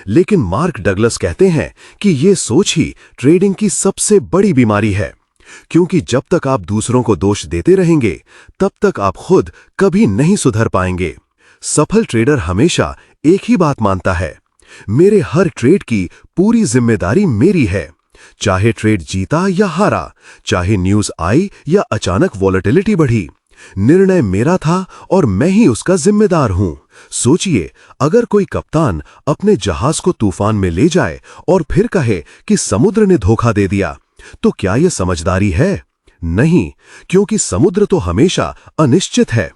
लेकिन मार्क डगलस कहते हैं कि ये सोच ही ट्रेडिंग की सबसे बड़ी बीमारी है, क्योंकि जब तक आप दूसरों को दोष देते रहेंगे तब तक आप खुद कभी नहीं सुधर पाएंगे। सफल ट्रेडर हमेशा एक ही बात मानता है, मेरे हर ट्रेड की पूरी जिम्मेदारी मेरी है, चाहे ट्रेड जीता या हारा, चाहे न्यूज आई या अचानक वॉलेटिलिटी बढ़ी, निर्णय मेरा था और मैं ही उसका जिम्मेदार हूं। सोचिए, अगर कोई कप्तान अपने जहाज को तूफान में ले जाए और फिर कहे कि समुद्र ने धोखा दे दिया, तो क्या यह समझदारी है? नहीं, क्योंकि समुद्र तो हमेशा अनिश्चित है।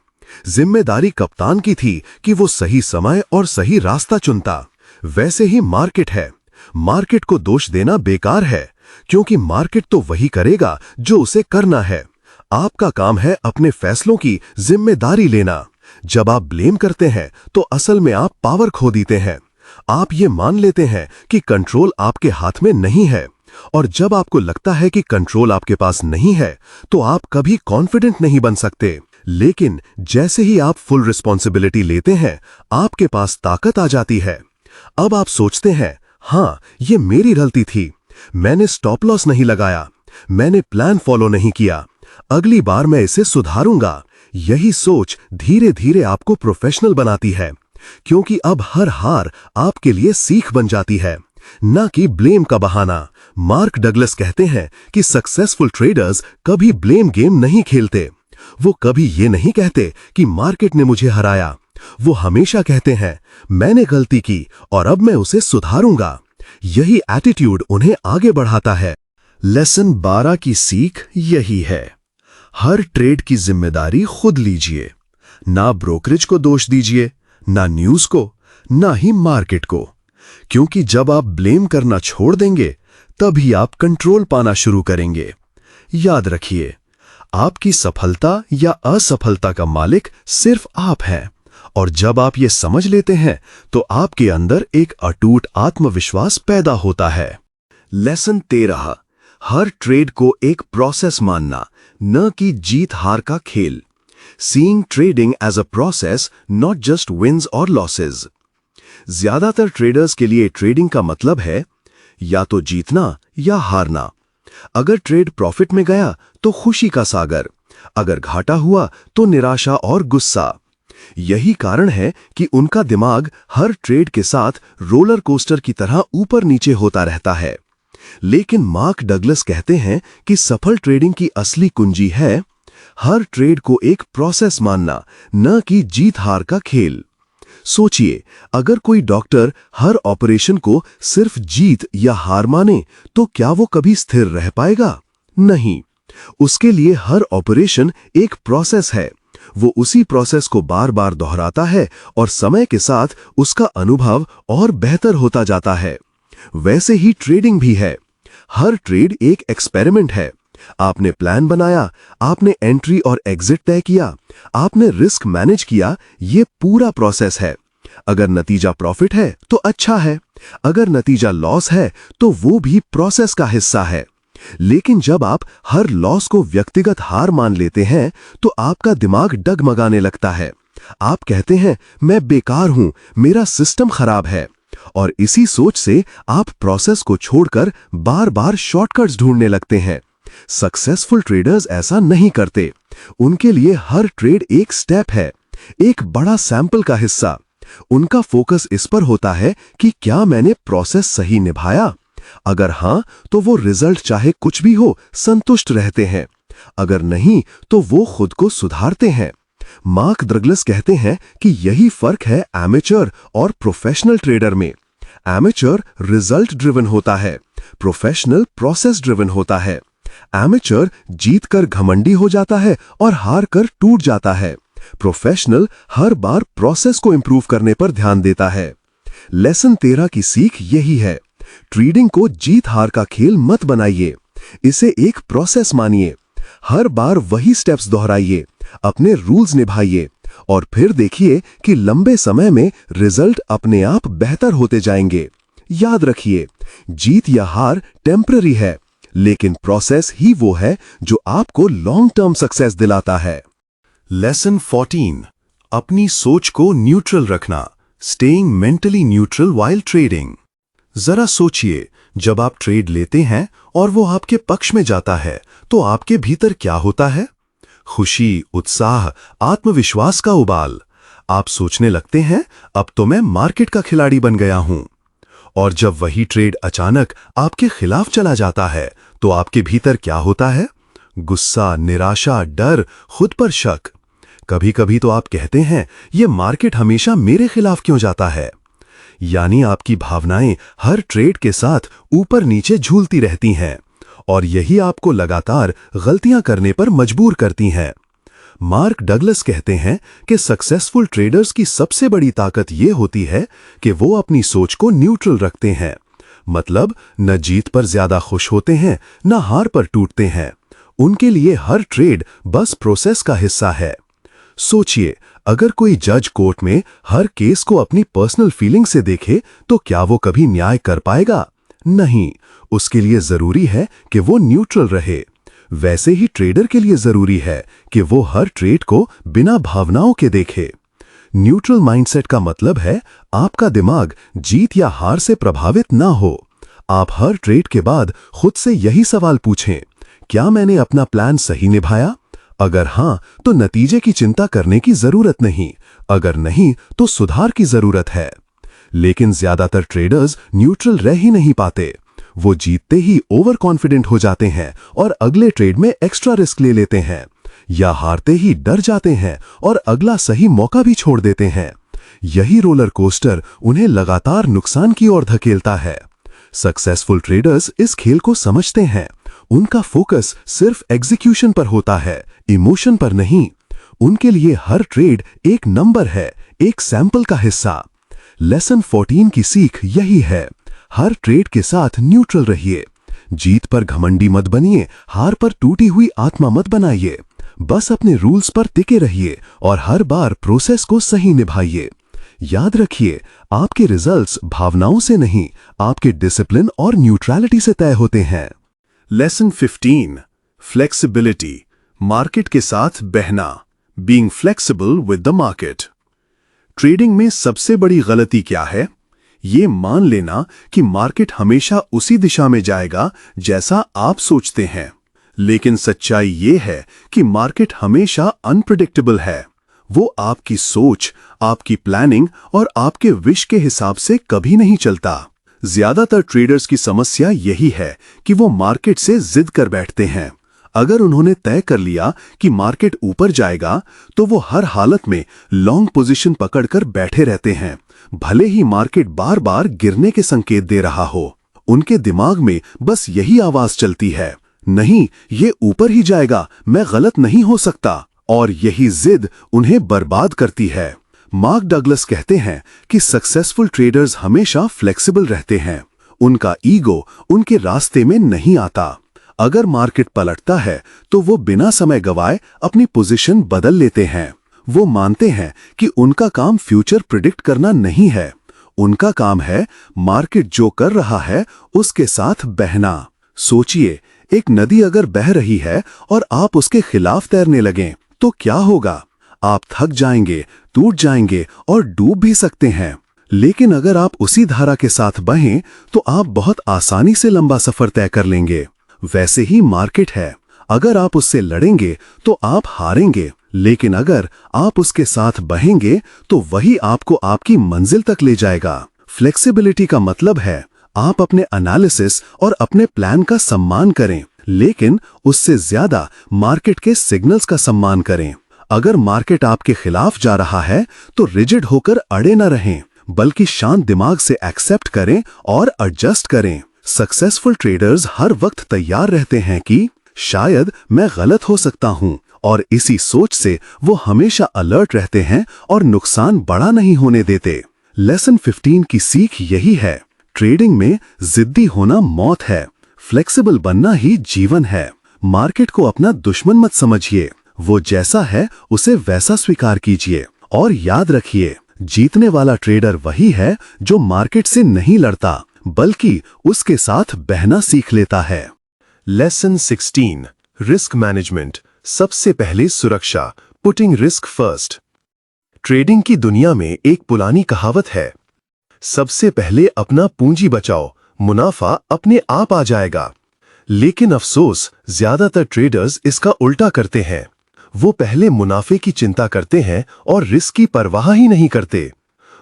जिम्मेदारी कप्तान की थी कि वो सही समय और सही रास्ता चुनता। वैसे ही मार्केट है। मार्केट को दोष देना बेकार है, क्योंकि मार्केट तो वही करेगा जो उसे करना है। आपका काम है अपने फैसलों की जिम्मेदारी लेना। जब आप ब्लेम करते हैं तो असल में आप पावर खो देते हैं। आप ये मान लेते हैं कि कंट्रोल आपके हाथ में नहीं है, और जब आपको लगता है कि कंट्रोल आपके पास नहीं है तो आप कभी कॉन्फिडेंट नहीं बन सकते। लेकिन जैसे ही आप फुल रिस्पॉन्सिबिलिटी लेते हैं, आपके पास ताकत आ जाती है। अब आप सोचते हैं, हाँ, ये मेरी गलती थी, मैंने स्टॉप लॉस नहीं लगाया, मैंने प्लान फॉलो नहीं किया, अगली बार मैं इसे सुधारूंगा। यही सोच धीरे धीरे आपको प्रोफेशनल बनाती है, क्योंकि अब हर हार आपके लिए सीख बन जाती है, ना कि ब्लेम का बहाना। मार्क डगलस कहते हैं कि सक्सेसफुल ट्रेडर्स कभी ब्लेम गेम नहीं खेलते। वो कभी ये नहीं कहते कि मार्केट ने मुझे हराया। वो हमेशा कहते हैं, मैंने गलती की और अब मैं उसे सुधारूंगा। यही एटीट्यूड उन्हें आगे बढ़ाता है। लेसन 12 की सीख यही है, हर ट्रेड की जिम्मेदारी खुद लीजिए। ना ब्रोकरेज को दोष दीजिए, ना न्यूज को, ना ही मार्केट को, क्योंकि जब आप ब्लेम करना छोड़ देंगे तभी आप कंट्रोल पाना शुरू करेंगे। याद रखिए, आपकी सफलता या असफलता का मालिक सिर्फ आप हैं, और जब आप ये समझ लेते हैं तो आपके अंदर एक अटूट आत्मविश्वास पैदा होता है। लेसन 13, हर ट्रेड को एक प्रोसेस मानना, न कि जीत हार का खेल। Seeing trading as a process, not just wins और लॉसेस। ज्यादातर ट्रेडर्स के लिए ट्रेडिंग का मतलब है या तो जीतना या हारना। अगर ट्रेड प्रॉफिट में गया तो खुशी का सागर, अगर घाटा हुआ तो निराशा और गुस्सा। यही कारण है कि उनका दिमाग हर ट्रेड के साथ रोलर कोस्टर की तरह ऊपर नीचे होता रहता है। लेकिन मार्क डगलस कहते हैं कि सफल ट्रेडिंग की असली कुंजी है हर ट्रेड को एक प्रोसेस मानना, न कि जीत हार का खेल। सोचिए, अगर कोई डॉक्टर हर ऑपरेशन को सिर्फ जीत या हार माने तो क्या वो कभी स्थिर रह पाएगा? नहीं। उसके लिए हर ऑपरेशन एक प्रोसेस है। वो उसी प्रोसेस को बार बार दोहराता है और समय के साथ उसका अनुभव और बेहतर होता जाता है। वैसे ही ट्रेडिंग भी है। हर ट्रेड एक एक्सपेरिमेंट है। आपने प्लान बनाया, आपने एंट्री और एग्जिट तय किया, आपने रिस्क मैनेज किया, ये पूरा प्रोसेस है। अगर नतीजा प्रॉफिट है तो अच्छा है, अगर नतीजा लॉस है तो वो भी प्रोसेस का हिस्सा है। लेकिन जब आप हर लॉस को व्यक्तिगत हार मान लेते हैं तो आपका दिमाग डगमगाने लगता है। आप कहते हैं, मैं बेकार हूं, मेरा सिस्टम खराब है, और इसी सोच से आप प्रोसेस को छोड़कर बार बार शॉर्टकट्स ढूंढने लगते हैं। सक्सेसफुल ट्रेडर्स ऐसा नहीं करते। उनके लिए हर ट्रेड एक स्टेप है, एक बड़ा सैंपल का हिस्सा। उनका फोकस इस पर होता है कि क्या मैंने प्रोसेस सही निभाया। अगर हां, तो वो रिजल्ट चाहे कुछ भी हो संतुष्ट रहते हैं, अगर नहीं तो वो खुद को सुधारते हैं। मार्क डगलस कहते हैं कि यही फर्क है एमेच्योर और प्रोफेशनल ट्रेडर में। एमेच्योर रिजल्ट ड्रिवन होता है, प्रोफेशनल प्रोसेस ड्रिवन होता है। एमेच्योर जीतकर घमंडी हो जाता है और हार कर टूट जाता है। प्रोफेशनल हर बार प्रोसेस को इंप्रूव करने पर ध्यान देता है। लेसन 13 की सीख यही है, ट्रेडिंग को जीत हार का खेल मत बनाइए, इसे एक प्रोसेस मानिए। हर बार वही स्टेप्स दोहराइए, अपने रूल्स निभाइए, और फिर देखिए कि लंबे समय में रिजल्ट अपने आप बेहतर होते जाएंगे। याद रखिए, जीत या हार टेम्पररी है, लेकिन प्रोसेस ही वो है जो आपको लॉन्ग टर्म सक्सेस दिलाता है। लेसन 14, अपनी सोच को न्यूट्रल रखना, staying mentally neutral while trading. जरा सोचिए, जब आप ट्रेड लेते हैं और वो आपके पक्ष में जाता है तो आपके भीतर क्या होता है? खुशी, उत्साह, आत्मविश्वास का उबाल। आप सोचने लगते हैं, अब तो मैं मार्केट का खिलाड़ी बन गया हूं। और जब वही ट्रेड अचानक आपके खिलाफ चला जाता है तो आपके भीतर क्या होता है? गुस्सा, निराशा, डर, खुद पर शक। कभी कभी तो आप कहते हैं, ये मार्केट हमेशा मेरे खिलाफ क्यों जाता है? यानी आपकी भावनाएं हर ट्रेड के साथ ऊपर नीचे झूलती रहती हैं और यही आपको लगातार गलतियां करने पर मजबूर करती हैं। मार्क डगलस कहते हैं कि सक्सेसफुल ट्रेडर्स की सबसे बड़ी ताकत यह होती है कि वो अपनी सोच को न्यूट्रल रखते हैं। मतलब न जीत पर ज्यादा खुश होते हैं, न हार पर टूटते हैं। उनके लिए हर ट्रेड बस प्रोसेस का हिस्सा है। सोचिए, अगर कोई जज कोर्ट में हर केस को अपनी पर्सनल फीलिंग से देखे तो क्या वो कभी न्याय कर पाएगा? नहीं। उसके लिए जरूरी है कि वो न्यूट्रल रहे। वैसे ही ट्रेडर के लिए जरूरी है कि वो हर ट्रेड को बिना भावनाओं के देखे। न्यूट्रल माइंडसेट का मतलब है आपका दिमाग जीत या हार से प्रभावित ना हो। आप हर ट्रेड के बाद खुद से यही सवाल पूछें, क्या मैंने अपना प्लान सही निभाया? अगर हां, तो नतीजे की चिंता करने की जरूरत नहीं। अगर नहीं, तो सुधार की जरूरत है। लेकिन ज्यादातर ट्रेडर्स न्यूट्रल रह ही नहीं पाते। वो जीतते ही ओवर कॉन्फिडेंट हो जाते हैं और अगले ट्रेड में एक्स्ट्रा रिस्क ले लेते हैं, या हारते ही डर जाते हैं और अगला सही मौका भी छोड़ देते हैं। यही रोलर कोस्टर उन्हें लगातार नुकसान की ओर धकेलता है। सक्सेसफुल ट्रेडर्स इस खेल को समझते हैं। उनका फोकस सिर्फ एग्जीक्यूशन पर होता है, इमोशन पर नहीं। उनके लिए हर ट्रेड एक नंबर है, एक सैंपल का हिस्सा। लेसन 14 की सीख यही है, हर ट्रेड के साथ न्यूट्रल रहिए। जीत पर घमंडी मत बनिए, हार पर टूटी हुई आत्मा मत बनाइए। बस अपने रूल्स पर टिके रहिए और हर बार प्रोसेस को सही निभाइए। याद रखिए, आपके रिजल्ट्स भावनाओं से नहीं, आपके डिसिप्लिन और न्यूट्रलिटी से तय होते हैं। लेसन 15, फ्लेक्सिबिलिटी, मार्केट के साथ बहना, being flexible with the market. Trading में सबसे बड़ी गलती क्या है? ये मान लेना कि मार्केट हमेशा उसी दिशा में जाएगा जैसा आप सोचते हैं। लेकिन सच्चाई ये है कि मार्केट हमेशा अनप्रेडिक्टेबल है। वो आपकी सोच, आपकी प्लानिंग और आपके विश के हिसाब से कभी नहीं चलता। ज्यादातर ट्रेडर्स की समस्या यही है कि वो मार्केट से जिद कर बैठते हैं। अगर उन्होंने तय कर लिया कि मार्केट ऊपर जाएगा तो वो हर हालत में लॉन्ग पोजीशन पकड़कर बैठे रहते हैं, भले ही मार्केट बार बार गिरने के संकेत दे रहा हो। उनके दिमाग में बस यही आवाज चलती है, नहीं, ये ऊपर ही जाएगा, मैं गलत नहीं हो सकता। और यही जिद उन्हें बर्बाद करती है। मार्क डगलस कहते हैं कि सक्सेसफुल ट्रेडर्स हमेशा फ्लेक्सिबल रहते हैं। उनका ईगो उनके रास्ते में नहीं आता। अगर मार्केट पलटता है तो वो बिना समय गवाए अपनी पोजीशन बदल लेते हैं। वो मानते हैं कि उनका काम फ्यूचर प्रिडिक्ट करना नहीं है, उनका काम है मार्केट जो कर रहा है उसके साथ बहना। सोचिए, एक नदी अगर बह रही है और आप उसके खिलाफ तैरने लगें तो क्या होगा? आप थक जाएंगे, टूट जाएंगे और डूब भी सकते हैं। लेकिन अगर आप उसी धारा के साथ बहें तो आप बहुत आसानी से लंबा सफर तय कर लेंगे। वैसे ही मार्केट है, अगर आप उससे लड़ेंगे तो आप हारेंगे, लेकिन अगर आप उसके साथ बहेंगे तो वही आपको आपकी मंजिल तक ले जाएगा। फ्लेक्सिबिलिटी का मतलब है आप अपने एनालिसिस और अपने प्लान का सम्मान करें, लेकिन उससे ज्यादा मार्केट के सिग्नल्स का सम्मान करें। अगर मार्केट आपके खिलाफ जा रहा है तो रिजिड होकर अड़े न रहें, बल्कि शांत दिमाग से एक्सेप्ट करें और एडजस्ट करें। सक्सेसफुल ट्रेडर्स हर वक्त तैयार रहते हैं कि शायद मैं गलत हो सकता हूं, और इसी सोच से वो हमेशा अलर्ट रहते हैं और नुकसान बड़ा नहीं होने देते। लेसन 15 की सीख यही है, ट्रेडिंग में जिद्दी होना मौत है, फ्लेक्सिबल बनना ही जीवन है। मार्केट को अपना दुश्मन मत समझिए, वो जैसा है उसे वैसा स्वीकार कीजिए। और याद रखिए, जीतने वाला ट्रेडर वही है जो मार्केट से नहीं लड़ता, बल्कि उसके साथ बहना सीख लेता है। लेसन 16, रिस्क मैनेजमेंट, सबसे पहले सुरक्षा, पुटिंग रिस्क फर्स्ट। ट्रेडिंग की दुनिया में एक पुरानी कहावत है, सबसे पहले अपना पूंजी बचाओ, मुनाफा अपने आप आ जाएगा। लेकिन अफसोस, ज्यादातर ट्रेडर्स इसका उल्टा करते हैं। वो पहले मुनाफे की चिंता करते हैं और रिस्क की परवाह ही नहीं करते।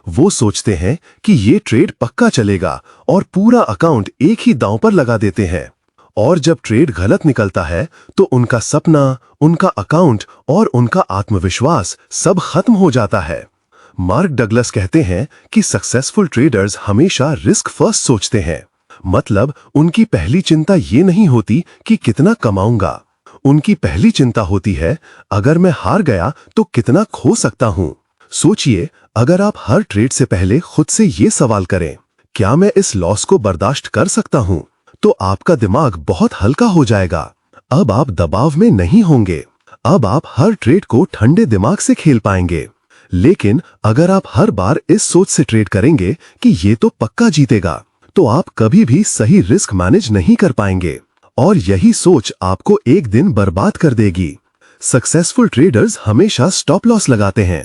वो सोचते हैं कि ये ट्रेड पक्का चलेगा और पूरा अकाउंट एक ही दांव पर लगा देते हैं। और जब ट्रेड गलत निकलता है तो उनका सपना, उनका अकाउंट और उनका आत्मविश्वास सब खत्म हो जाता है। मार्क डगलस कहते हैं कि सक्सेसफुल ट्रेडर्स हमेशा रिस्क फर्स्ट सोचते हैं। मतलब उनकी पहली चिंता ये नहीं होती कि कितना कमाऊंगा, उनकी पहली चिंता होती है अगर मैं हार गया तो कितना खो सकता हूं। सोचिए, अगर आप हर ट्रेड से पहले खुद से ये सवाल करें, क्या मैं इस लॉस को बर्दाश्त कर सकता हूं, तो आपका दिमाग बहुत हल्का हो जाएगा। अब आप दबाव में नहीं होंगे। अब आप हर ट्रेड को ठंडे दिमाग से खेल पाएंगे। लेकिन अगर आप हर बार इस सोच से ट्रेड करेंगे कि ये तो पक्का जीतेगा, तो आप कभी भी सही रिस्क मैनेज नहीं कर पाएंगे और यही सोच आपको एक दिन बर्बाद कर देगी। सक्सेसफुल ट्रेडर्स हमेशा स्टॉप लॉस लगाते हैं।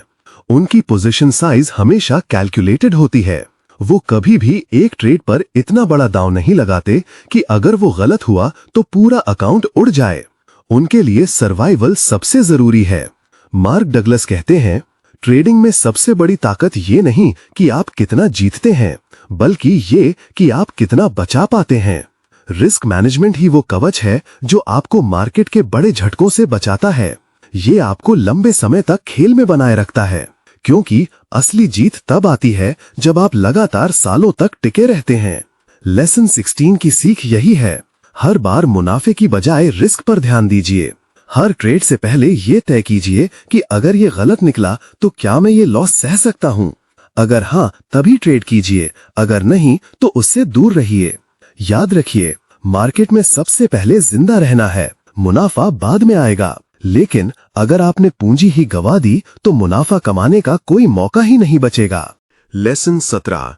उनकी पोजीशन साइज हमेशा कैलकुलेटेड होती है। वो कभी भी एक ट्रेड पर इतना बड़ा दांव नहीं लगाते कि अगर वो गलत हुआ तो पूरा अकाउंट उड़ जाए। उनके लिए सर्वाइवल सबसे जरूरी है। मार्क डगलस कहते हैं, ट्रेडिंग में सबसे बड़ी ताकत ये नहीं कि आप कितना जीतते हैं, बल्कि ये कि आप कितना बचा पाते हैं। रिस्क मैनेजमेंट ही वो कवच है जो आपको मार्केट के बड़े झटकों से बचाता है। ये आपको लंबे समय तक खेल में बनाए रखता है, क्योंकि असली जीत तब आती है जब आप लगातार सालों तक टिके रहते हैं। लेसन 16 की सीख यही है, हर बार मुनाफे की बजाय रिस्क पर ध्यान दीजिए। हर ट्रेड से पहले ये तय कीजिए कि अगर ये गलत निकला तो क्या मैं ये लॉस सह सकता हूं। अगर हाँ, तभी ट्रेड कीजिए, अगर नहीं तो उससे दूर रहिए। याद रखिए, मार्केट में सबसे पहले जिंदा रहना है, मुनाफा बाद में आएगा। लेकिन अगर आपने पूंजी ही गवा दी तो मुनाफा कमाने का कोई मौका ही नहीं बचेगा। लेसन 17,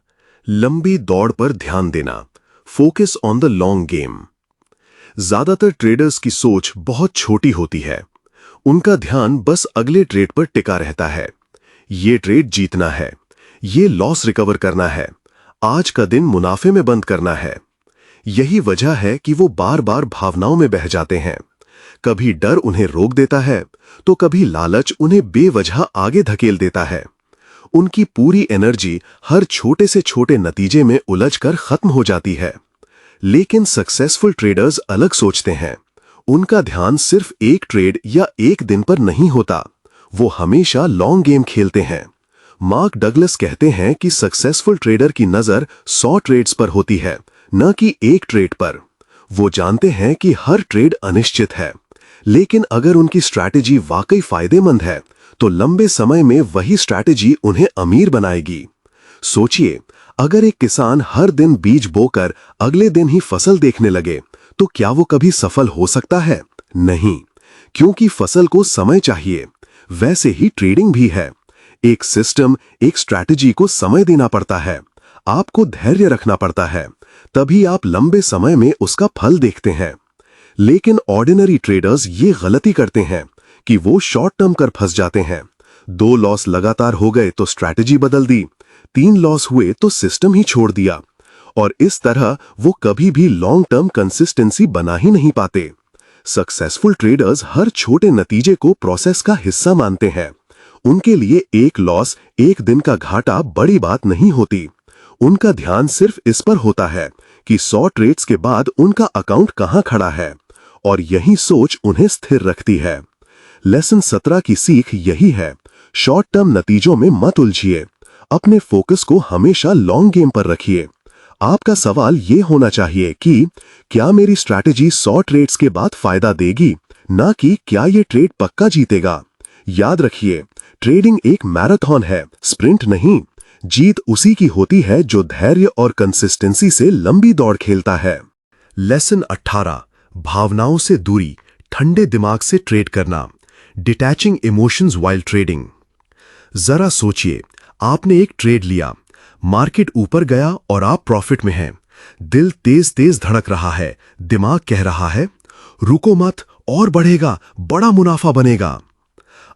लंबी दौड़ पर ध्यान देना, focus on the long game. ज्यादातर ट्रेडर्स की सोच बहुत छोटी होती है। उनका ध्यान बस अगले ट्रेड पर टिका रहता है। ये ट्रेड जीतना है, ये लॉस रिकवर करना है, आज का दिन मुनाफे में बंद करना है। यही वजह है कि वो बार बार भावनाओं में बह जाते हैं। कभी डर उन्हें रोक देता है तो कभी लालच उन्हें बेवजह आगे धकेल देता है। उनकी पूरी एनर्जी हर छोटे से छोटे नतीजे में उलझकर खत्म हो जाती है। लेकिन सक्सेसफुल ट्रेडर्स अलग सोचते हैं। उनका ध्यान सिर्फ एक ट्रेड या एक दिन पर नहीं होता, वो हमेशा लॉन्ग गेम खेलते हैं। मार्क डगलस कहते हैं कि सक्सेसफुल ट्रेडर की नजर 100 ट्रेड्स पर होती है, न कि एक ट्रेड पर। वो जानते हैं कि हर ट्रेड अनिश्चित है, लेकिन अगर उनकी स्ट्रैटेजी वाकई फायदेमंद है तो लंबे समय में वही स्ट्रैटेजी उन्हें अमीर बनाएगी। सोचिए, अगर एक किसान हर दिन बीज बोकर अगले दिन ही फसल देखने लगे तो क्या वो कभी सफल हो सकता है? नहीं, क्योंकि फसल को समय चाहिए। वैसे ही ट्रेडिंग भी है। एक सिस्टम, एक स्ट्रैटेजी को समय देना पड़ता है। आपको धैर्य रखना पड़ता है, तभी आप लंबे समय में उसका फल देखते हैं। लेकिन ऑर्डिनरी ट्रेडर्स ये गलती करते हैं कि वो शॉर्ट टर्म कर फंस जाते हैं। 2 लॉस लगातार हो गए तो स्ट्रैटेजी बदल दी, 3 लॉस हुए तो सिस्टम ही छोड़ दिया, और इस तरह वो कभी भी लॉन्ग टर्म कंसिस्टेंसी बना ही नहीं पाते। सक्सेसफुल ट्रेडर्स हर छोटे नतीजे को प्रोसेस का हिस्सा मानते हैं। उनके लिए एक लॉस, एक दिन का घाटा बड़ी बात नहीं होती। उनका ध्यान सिर्फ इस पर होता है कि 100 ट्रेड्स के बाद उनका अकाउंट कहां खड़ा है, और यही सोच उन्हें स्थिर रखती है। लेसन 17 की सीख यही है, शॉर्ट टर्म नतीजों में मत उलझिए। अपने फोकस को हमेशा लॉन्ग गेम पर रखिए। आपका सवाल ये होना चाहिए कि क्या मेरी स्ट्रैटेजी 100 ट्रेड्स के बाद फायदा देगी, ना कि क्या ये ट्रेड पक्का जीतेगा। याद रखिए, ट्रेडिंग एक मैराथन है, स्प्रिंट नहीं। जीत उसी की होती है जो धैर्य और कंसिस्टेंसी से लंबी दौड़ खेलता है। लेसन 18, भावनाओं से दूरी, ठंडे दिमाग से ट्रेड करना, डिटैचिंग इमोशंस व्हाइल ट्रेडिंग। जरा सोचिए, आपने एक ट्रेड लिया, मार्केट ऊपर गया और आप प्रॉफिट में हैं। दिल तेज तेज धड़क रहा है, दिमाग कह रहा है रुको मत, और बढ़ेगा, बड़ा मुनाफा बनेगा।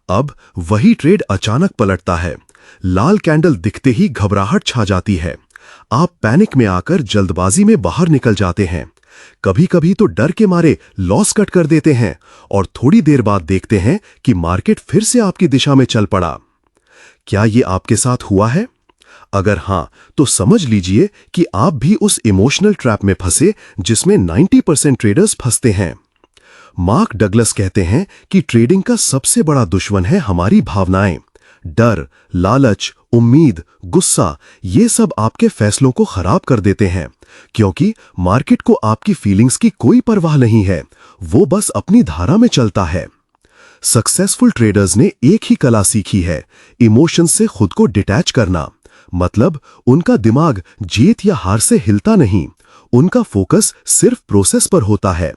अब वही ट्रेड अचानक पलटता है। लाल कैंडल दिखते ही घबराहट छा जाती है। आप पैनिक में आकर जल्दबाजी में बाहर निकल जाते हैं। कभी कभी तो डर के मारे लॉस कट कर देते हैं और थोड़ी देर बाद देखते हैं कि मार्केट फिर से आपकी दिशा में चल पड़ा। क्या ये आपके साथ हुआ है? अगर हां, तो समझ लीजिए कि आप भी उस इमोशनल ट्रैप में फंसे जिसमें 90% ट्रेडर्स फंसते हैं। मार्क डगलस कहते हैं कि ट्रेडिंग का सबसे बड़ा दुश्मन है हमारी भावनाएं। डर, लालच, उम्मीद, गुस्सा, ये सब आपके फैसलों को खराब कर देते हैं, क्योंकि मार्केट को आपकी फीलिंग्स की कोई परवाह नहीं है, वो बस अपनी धारा में चलता है। सक्सेसफुल ट्रेडर्स ने एक ही कला सीखी है, इमोशंस से खुद को डिटैच करना। मतलब उनका दिमाग जीत या हार से हिलता नहीं, उनका फोकस सिर्फ प्रोसेस पर होता है।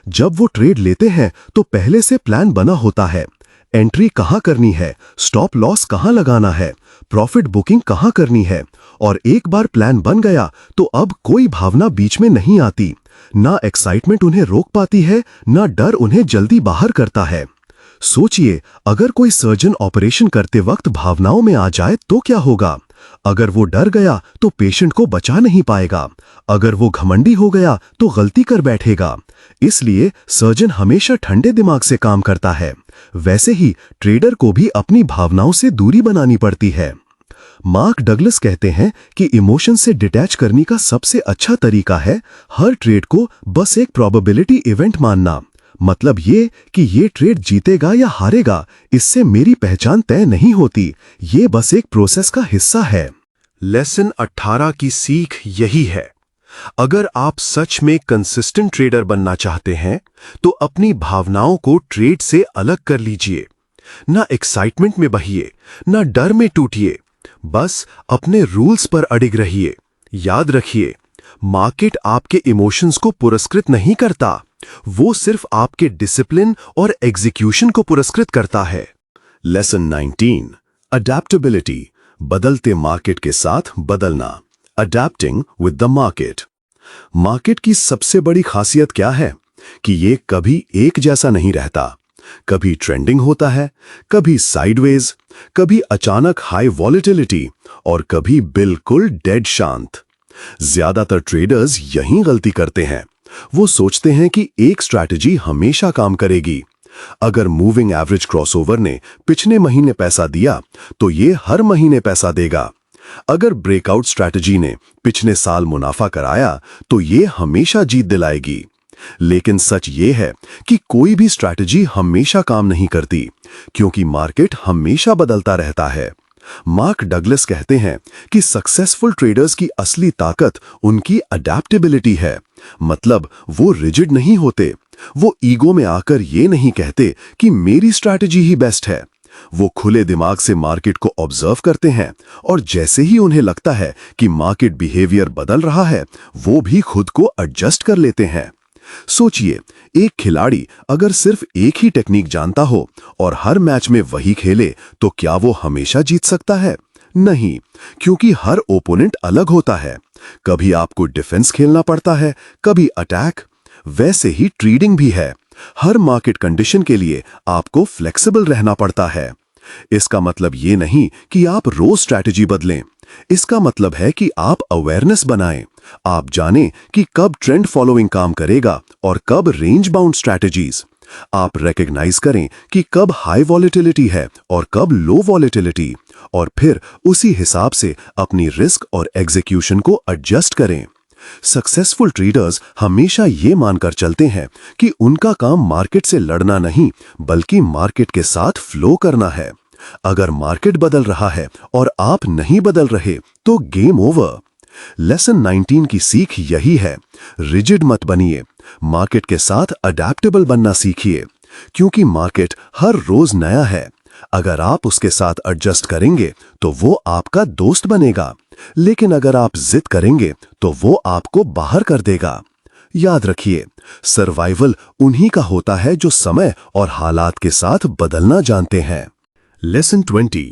जब वो ट्रेड लेते हैं तो पहले से प्लान बना होता है। एंट्री कहां करनी है, स्टॉप लॉस कहां लगाना है, प्रॉफिट बुकिंग कहां करनी है, और एक बार प्लान बन गया तो अब कोई भावना बीच में नहीं आती। ना एक्साइटमेंट उन्हें रोक पाती है, ना डर उन्हें जल्दी बाहर करता है। सोचिए, अगर कोई सर्जन ऑपरेशन करते वक्त भावनाओं में आ जाए तो क्या होगा? अगर वो डर गया तो पेशेंट को बचा नहीं पाएगा, अगर वो घमंडी हो गया तो गलती कर बैठेगा। इसलिए सर्जन हमेशा ठंडे दिमाग से काम करता है। वैसे ही ट्रेडर को भी अपनी भावनाओं से दूरी बनानी पड़ती है। मार्क डगलस कहते हैं कि इमोशन से डिटैच करने का सबसे अच्छा तरीका है हर ट्रेड को बस एक प्रोबेबिलिटी इवेंट मानना। मतलब ये कि ये ट्रेड जीतेगा या हारेगा, इससे मेरी पहचान तय नहीं होती, ये बस एक प्रोसेस का हिस्सा है। लेसन 18 की सीख यही है, अगर आप सच में कंसिस्टेंट ट्रेडर बनना चाहते हैं तो अपनी भावनाओं को ट्रेड से अलग कर लीजिए। ना एक्साइटमेंट में बहिए, ना डर में टूटिए, बस अपने रूल्स पर अडिग रहिए। याद रखिए, मार्केट आपके इमोशंस को पुरस्कृत नहीं करता, वो सिर्फ आपके डिसिप्लिन और एग्जीक्यूशन को पुरस्कृत करता है। लेसन 19, अडैप्टेबिलिटी, बदलते मार्केट के साथ बदलना। Adapting with the market. Market की सबसे बड़ी खासियत क्या है कि ये कभी एक जैसा नहीं रहता। कभी ट्रेंडिंग होता है, कभी साइडवेज, कभी अचानक हाई वॉलेटिलिटी, और कभी बिल्कुल डेड शांत। ज्यादातर ट्रेडर्स यही गलती करते हैं। वो सोचते हैं कि एक स्ट्रैटेजी हमेशा काम करेगी। अगर मूविंग एवरेज क्रॉसओवर ने पिछले महीने पैसा दिया तो ये हर महीने पैसा देगा। अगर ब्रेकआउट स्ट्रैटेजी ने पिछले साल मुनाफा कराया तो ये हमेशा जीत दिलाएगी। लेकिन सच ये है कि कोई भी स्ट्रैटेजी हमेशा काम नहीं करती, क्योंकि मार्केट हमेशा बदलता रहता है। मार्क डगलस कहते हैं कि सक्सेसफुल ट्रेडर्स की असली ताकत उनकी अडैप्टेबिलिटी है। मतलब वो रिजिड नहीं होते, वो ईगो में आकर ये नहीं कहते कि मेरी स्ट्रैटेजी ही बेस्ट है। वो खुले दिमाग से मार्केट को ऑब्जर्व करते हैं, और जैसे ही उन्हें लगता है कि मार्केट बिहेवियर बदल रहा है, वो भी खुद को एडजस्ट कर लेते हैं। सोचिए, एक खिलाड़ी अगर सिर्फ एक ही टेक्निक जानता हो और हर मैच में वही खेले तो क्या वो हमेशा जीत सकता है? नहीं, क्योंकि हर ओपोनेंट अलग होता है। कभी आपको डिफेंस खेलना पड़ता है, कभी अटैक। वैसे ही ट्रेडिंग भी है, हर मार्केट कंडीशन के लिए आपको फ्लेक्सिबल रहना पड़ता है। इसका मतलब ये नहीं कि आप रोज स्ट्रैटेजी बदलें, इसका मतलब है कि आप अवेयरनेस बनाएं। आप जानें कि कब ट्रेंड फॉलोइंग काम करेगा और कब रेंज बाउंड स्ट्रैटेजीज। आप रिकॉग्नाइज करें कि कब हाई वॉलेटिलिटी है और कब लो वॉलेटिलिटी, और फिर उसी हिसाब से अपनी रिस्क और एग्जीक्यूशन को एडजस्ट करें। सक्सेसफुल ट्रेडर्स हमेशा ये मानकर चलते हैं कि उनका काम मार्केट से लड़ना नहीं, बल्कि मार्केट के साथ फ्लो करना है। अगर मार्केट बदल रहा है और आप नहीं बदल रहे तो गेम ओवर। लेसन 19 की सीख यही है, रिजिड मत बनिए, मार्केट के साथ अडैप्टेबल बनना सीखिए, क्योंकि मार्केट हर रोज नया है। अगर आप उसके साथ एडजस्ट करेंगे तो वो आपका दोस्त बनेगा, लेकिन अगर आप जिद करेंगे तो वो आपको बाहर कर देगा। याद रखिए, सर्वाइवल उन्हीं का होता है जो समय और हालात के साथ बदलना जानते हैं। लेसन 20,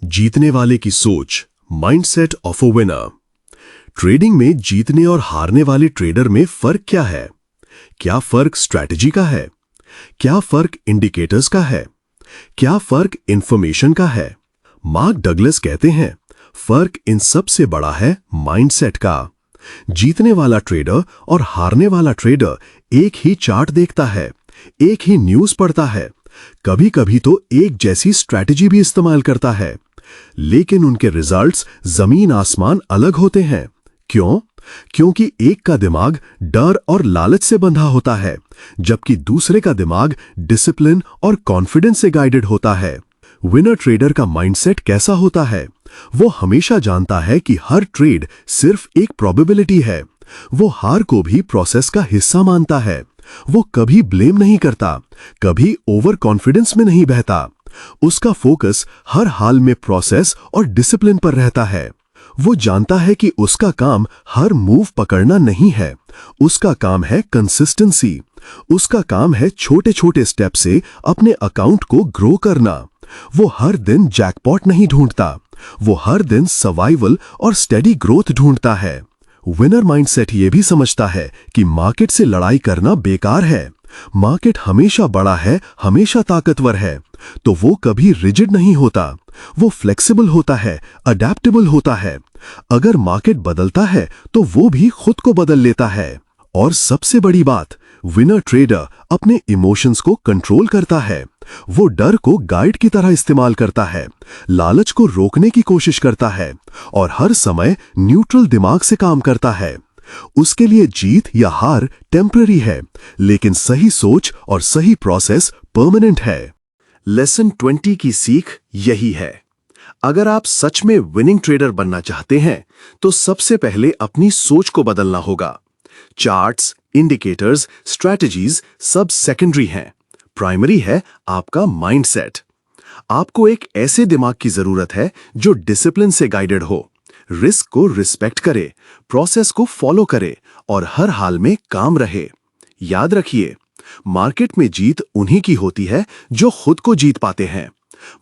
जीतने वाले की सोच, mindset of a winner. Trading में जीतने और हारने वाले ट्रेडर में फर्क क्या है? क्या फर्क स्ट्रैटेजी का है? क्या फर्क इंडिकेटर्स का है? क्या फर्क इंफॉर्मेशन का है? मार्क डगलस कहते हैं, फर्क इन सबसे बड़ा है माइंडसेट का। जीतने वाला ट्रेडर और हारने वाला ट्रेडर एक ही चार्ट देखता है, एक ही न्यूज़ पढ़ता है, कभी कभी तो एक जैसी स्ट्रैटेजी भी इस्तेमाल करता है, लेकिन उनके रिजल्ट्स जमीन आसमान अलग होते हैं। क्यों? क्योंकि एक का दिमाग डर और लालच से बंधा होता है, जबकि दूसरे का दिमाग डिसिप्लिन और कॉन्फिडेंस से गाइडेड होता है। विनर ट्रेडर का माइंडसेट कैसा होता है? वो हमेशा जानता है कि हर ट्रेड सिर्फ एक प्रोबेबिलिटी है। वो हार को भी प्रोसेस का हिस्सा मानता है। वो कभी ब्लेम नहीं करता, कभी ओवर कॉन्फिडेंस में नहीं बहता। उसका फोकस हर हाल में प्रोसेस और डिसिप्लिन पर रहता है। वो जानता है कि उसका काम हर मूव पकड़ना नहीं है, उसका काम है कंसिस्टेंसी। उसका काम है छोटे छोटे स्टेप से अपने अकाउंट को ग्रो करना। वो हर दिन जैकपॉट नहीं ढूंढता, वो हर दिन सर्वाइवल और स्टेडी ग्रोथ ढूंढता है। विनर माइंडसेट ये भी समझता है कि मार्केट से लड़ाई करना बेकार है। मार्केट हमेशा बड़ा है, हमेशा ताकतवर है, तो वो कभी रिजिड नहीं होता। वो फ्लेक्सिबल होता है, अडेप्टेबल होता है। अगर मार्केट बदलता है तो वो भी खुद को बदल लेता है। और सबसे बड़ी बात, विनर ट्रेडर अपने इमोशंस को कंट्रोल करता है। वो डर को गाइड की तरह इस्तेमाल करता है, लालच को रोकने की कोशिश करता है और हर समय न्यूट्रल दिमाग से काम करता है। उसके लिए जीत या हार टेम्पररी है, लेकिन सही सोच और सही प्रोसेस परमानेंट है। लेसन 20 की सीख यही है। अगर आप सच में विनिंग ट्रेडर बनना चाहते हैं तो सबसे पहले अपनी सोच को बदलना होगा। चार्ट्स, इंडिकेटर्स, स्ट्रैटेजीज सब सेकेंडरी हैं। प्राइमरी है आपका माइंडसेट। आपको एक ऐसे दिमाग की जरूरत है जो डिसिप्लिन से गाइडेड हो, रिस्क को रिस्पेक्ट करे, प्रोसेस को फॉलो करे और हर हाल में काम रहे। याद रखिए, मार्केट में जीत उन्हीं की होती है जो खुद को जीत पाते हैं।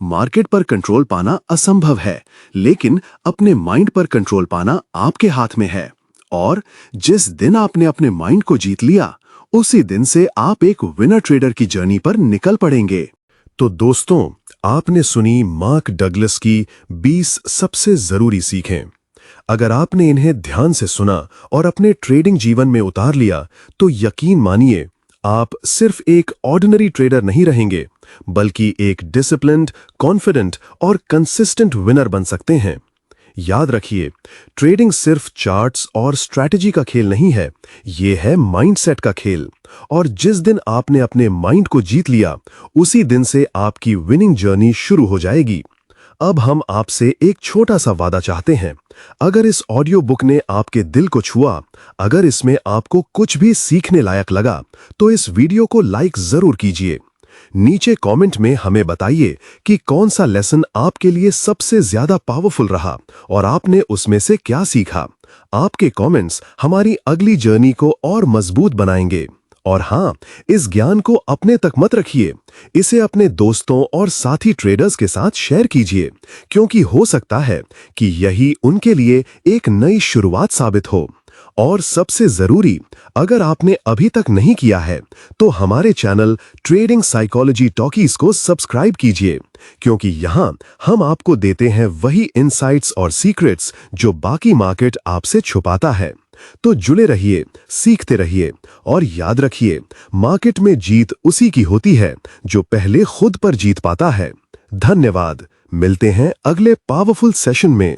मार्केट पर कंट्रोल पाना असंभव है, लेकिन अपने माइंड पर कंट्रोल पाना आपके हाथ में है। और जिस दिन आपने अपने माइंड को जीत लिया, उसी दिन से आप एक विनर ट्रेडर की जर्नी पर निकल पड़ेंगे। तो दोस्तों, आपने सुनी मार्क डगलस की 20 सबसे जरूरी सीखें। अगर आपने इन्हें ध्यान से सुना और अपने ट्रेडिंग जीवन में उतार लिया, तो यकीन मानिए आप सिर्फ एक ऑर्डिनरी ट्रेडर नहीं रहेंगे, बल्कि एक डिसिप्लिन्ड, कॉन्फिडेंट और कंसिस्टेंट विनर बन सकते हैं। याद रखिए, ट्रेडिंग सिर्फ चार्ट्स और स्ट्रैटेजी का खेल नहीं है, ये है माइंडसेट का खेल। और जिस दिन आपने अपने माइंड को जीत लिया, उसी दिन से आपकी विनिंग जर्नी शुरू हो जाएगी। अब हम आपसे एक छोटा सा वादा चाहते हैं। अगर इस ऑडियो बुक ने आपके दिल को छुआ, अगर इसमें आपको कुछ भी सीखने लायक लगा, तो इस वीडियो को लाइक जरूर कीजिए। नीचे कमेंट में हमें बताइए कि कौन सा लेसन आपके लिए सबसे ज्यादा पावरफुल रहा और आपने उसमें से क्या सीखा। आपके कमेंट्स हमारी अगली जर्नी को और मजबूत बनाएंगे। और हाँ, इस ज्ञान को अपने तक मत रखिए, इसे अपने दोस्तों और साथी ट्रेडर्स के साथ शेयर कीजिए, क्योंकि हो सकता है कि यही उनके लिए एक नई शुरुआत साबित हो। और सबसे जरूरी, अगर आपने अभी तक नहीं किया है, तो हमारे चैनल ट्रेडिंग साइकोलॉजी टॉकीज को सब्सक्राइब कीजिए, क्योंकि यहाँ हम आपको देते हैं वही इनसाइट्स और सीक्रेट्स जो बाकी मार्केट आपसे छुपाता है। तो जुड़े रहिए, सीखते रहिए और याद रखिए, मार्केट में जीत उसी की होती है जो पहले खुद पर जीत पाता है। धन्यवाद। मिलते हैं अगले पावरफुल सेशन में।